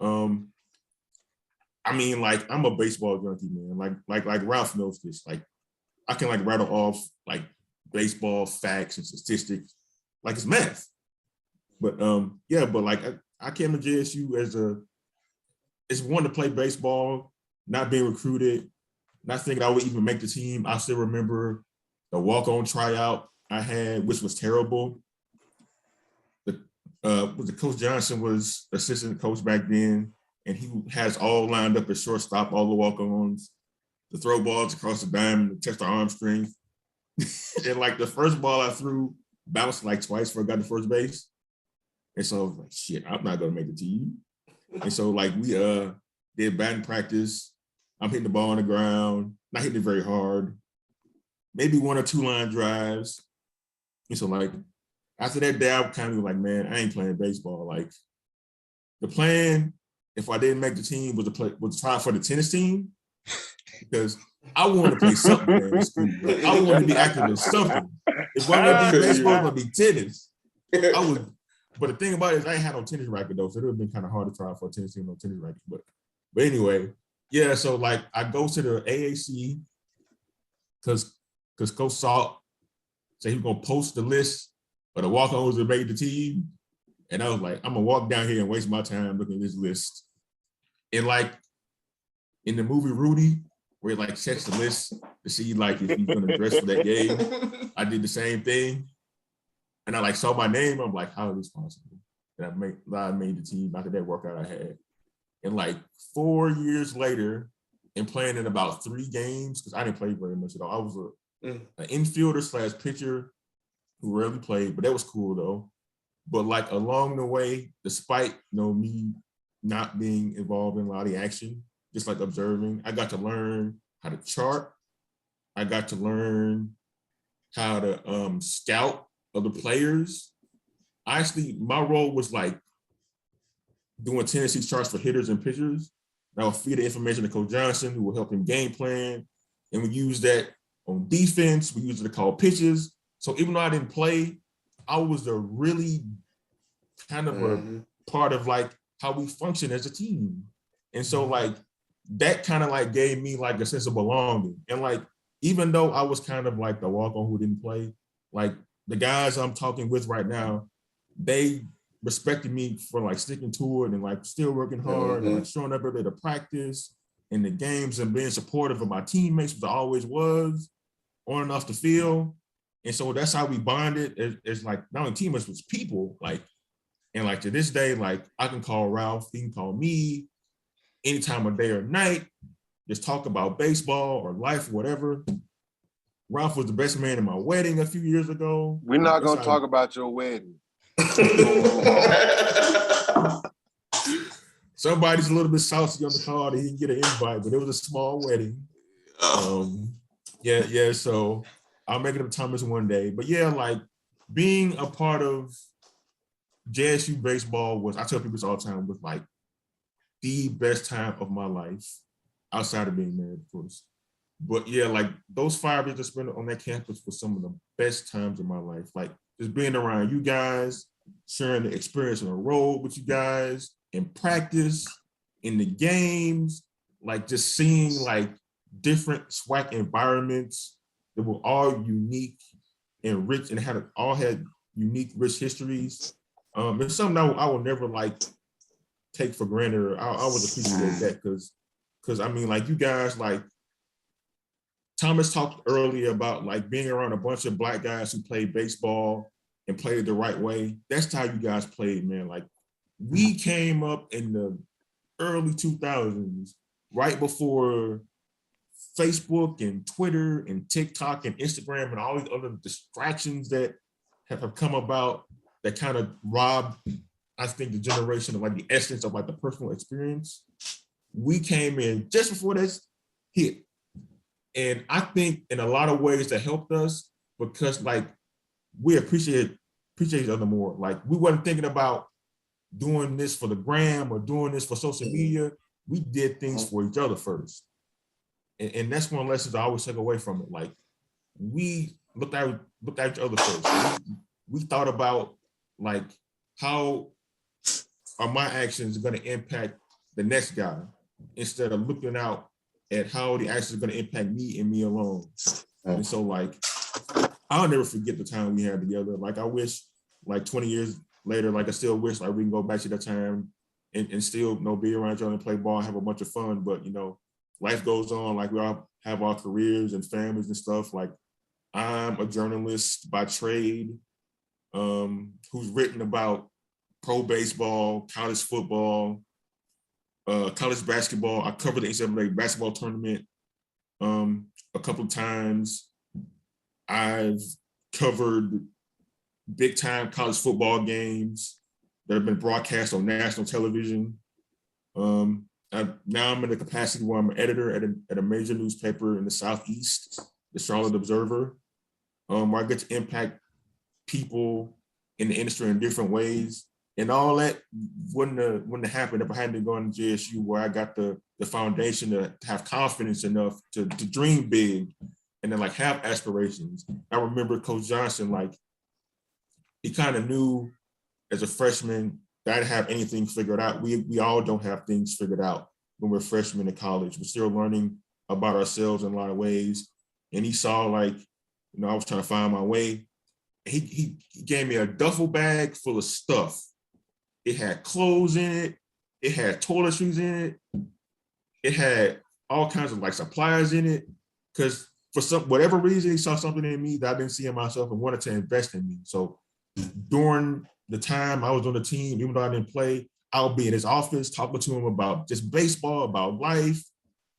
I mean, like I'm a baseball junkie, man. Like Ralph knows this. Like I can like rattle off like baseball facts and statistics, like it's math. But yeah, but like I came to JSU as one to play baseball, not being recruited, not thinking I would even make the team. I still remember the walk-on tryout I had, which was terrible. The Coach Johnson was assistant coach back then, and he has all lined up at shortstop, all the walk-ons, the throw balls across the diamond to test the arm strength. And like the first ball I threw bounced like twice before I got to first base. And so I was like, shit, I'm not gonna make the team. And so like we did batting practice. I'm hitting the ball on the ground, not hitting it very hard, maybe 1 or 2 line drives. And so like after that day, I kind of like, man, I ain't playing baseball. Like the plan, if I didn't make the team, was to try for the tennis team, because I wanted to play something in school. Like, I wanted to be active in something. If I wanted to be baseball, it would be tennis. But the thing about it is I ain't had no tennis racket though, so it would have been kind of hard to try for a tennis team, no tennis racket. But anyway, yeah, so like I go to the AAC because Coach Salt said he was gonna post the list of the walk-ons that made the team. And I was like, I'm gonna walk down here and waste my time looking at this list. And like in the movie Rudy, where he like checks the list to see like if he's gonna dress for that game, I did the same thing. And I like saw my name. I'm like, how is this possible? And I made the team after that workout I had. And like 4 years later, and playing in about 3 games, because I didn't play very much at all. I was an infielder / pitcher who rarely played, but that was cool though. But like along the way, despite me not being involved in a lot of the action, just like observing, I got to learn how to chart. I got to learn how to scout other players. Actually, my role was like doing tendency charts for hitters and pitchers. I would feed the information to Coach Johnson, who will help him game plan. And we use that on defense. We use it to call pitches. So even though I didn't play, I was a really kind of a part of like how we function as a team. And so like that kind of like gave me like a sense of belonging. And like, even though I was kind of like the walk-on who didn't play, like the guys I'm talking with right now, they respected me for like sticking to it and like still working hard and like showing up every day to practice in the games and being supportive of my teammates, which I always was, on and off the field. And so that's how we bonded. It's like not only teammates, but people. Like, and like to this day, like I can call Ralph, he can call me any time of day or night, just talk about baseball or life, or whatever. Ralph was the best man in my wedding a few years ago. We're not going to talk about your wedding. Somebody's a little bit saucy on the call that he didn't get an invite, but it was a small wedding. Yeah. So I'll make it up to Thomas one day. But yeah, like being a part of JSU baseball was, I tell people this all the time, was like the best time of my life, outside of being married, of course. But yeah, like those 5 years I spent on that campus were some of the best times of my life. Like just being around you guys, sharing the experience on the road with you guys, in practice, in the games, like just seeing like different SWAC environments that were all unique and rich and all had unique, rich histories. It's something I will never like take for granted. Or I always appreciate that because I mean, like you guys, like Thomas talked earlier about like being around a bunch of Black guys who played baseball and played it the right way. That's how you guys played, man. Like we came up in the early 2000s, right before Facebook and Twitter and TikTok and Instagram and all these other distractions that have come about that kind of robbed, I think, the generation of like the essence of like the personal experience. We came in just before this hit. And I think in a lot of ways that helped us because like we appreciate each other more. Like we wasn't thinking about doing this for the gram or doing this for social media. We did things for each other first. And that's one lesson I always take away from it. Like we looked at each other first. We thought about like how are my actions going to impact the next guy instead of looking out at how the actions are going to impact me and me alone. And so like, I'll never forget the time we had together. Like I wish like 20 years later, like I still wish like we can go back to that time and still, you know, be around each other and play ball and have a bunch of fun. But, you know, life goes on. Like we all have our careers and families and stuff. Like I'm a journalist by trade who's written about pro baseball, college football, college basketball. I covered the NCAA basketball tournament a couple of times. I've covered big time college football games that have been broadcast on national television. Now I'm in the capacity where I'm an editor at a major newspaper in the Southeast, the Charlotte Observer, where I get to impact people in the industry in different ways. And all that wouldn't have happened if I hadn't gone to JSU, where I got the foundation to have confidence enough to dream big and then like have aspirations. I remember Coach Johnson, like he kind of knew as a freshman that I didn't have anything figured out. We all don't have things figured out when we're freshmen in college. We're still learning about ourselves in a lot of ways. And he saw like, you know, I was trying to find my way. He gave me a duffel bag full of stuff. It had clothes in it. It had toiletries in it. It had all kinds of like supplies in it. Because for whatever reason, he saw something in me that I didn't see in myself and wanted to invest in me. So during the time I was on the team, even though I didn't play, I'll be in his office talking to him about just baseball, about life,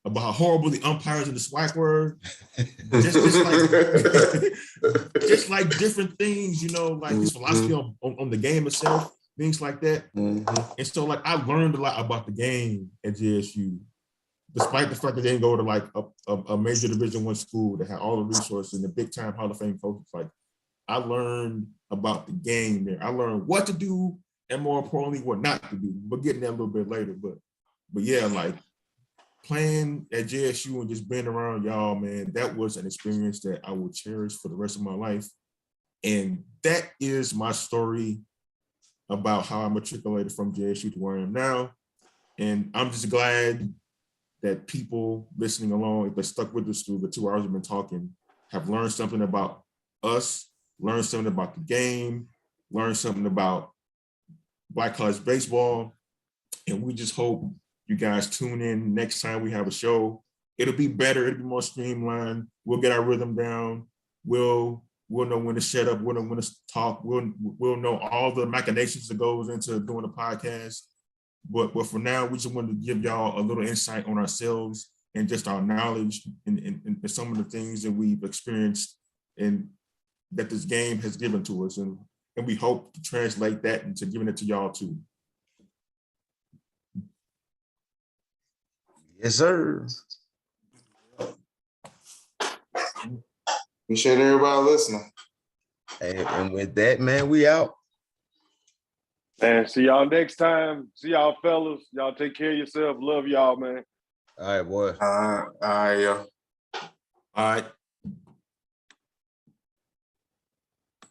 about how horrible the umpires in the SWAC were. just like different things, you know, like his philosophy on the game itself, things like that. And so like I learned a lot about the game at JSU, despite the fact that they didn't go to like a major Division I school that had all the resources and the big time Hall of Fame coaches. Like I learned about the game there. I learned what to do and more importantly, what not to do. We'll get in that a little bit later, but yeah, like playing at JSU and just being around y'all, man, that was an experience that I will cherish for the rest of my life. And that is my story about how I matriculated from JSU to where I am now. And I'm just glad that people listening along, if they stuck with us through the 2 hours we've been talking, have learned something about us, learned something about the game, learned something about Black college baseball. And we just hope you guys tune in next time we have a show. It'll be better, it'll be more streamlined. We'll get our rhythm down. We'll know when to shut up, we'll know when to talk. We'll know all the machinations that goes into doing a podcast. But for now, we just wanted to give y'all a little insight on ourselves and just our knowledge and some of the things that we've experienced and that this game has given to us. And we hope to translate that into giving it to y'all too. Yes, sir. Appreciate everybody listening. And with that, man, we out. And see y'all next time. See y'all fellas. Y'all take care of yourself. Love y'all, man. All right, boy. Yeah. All right.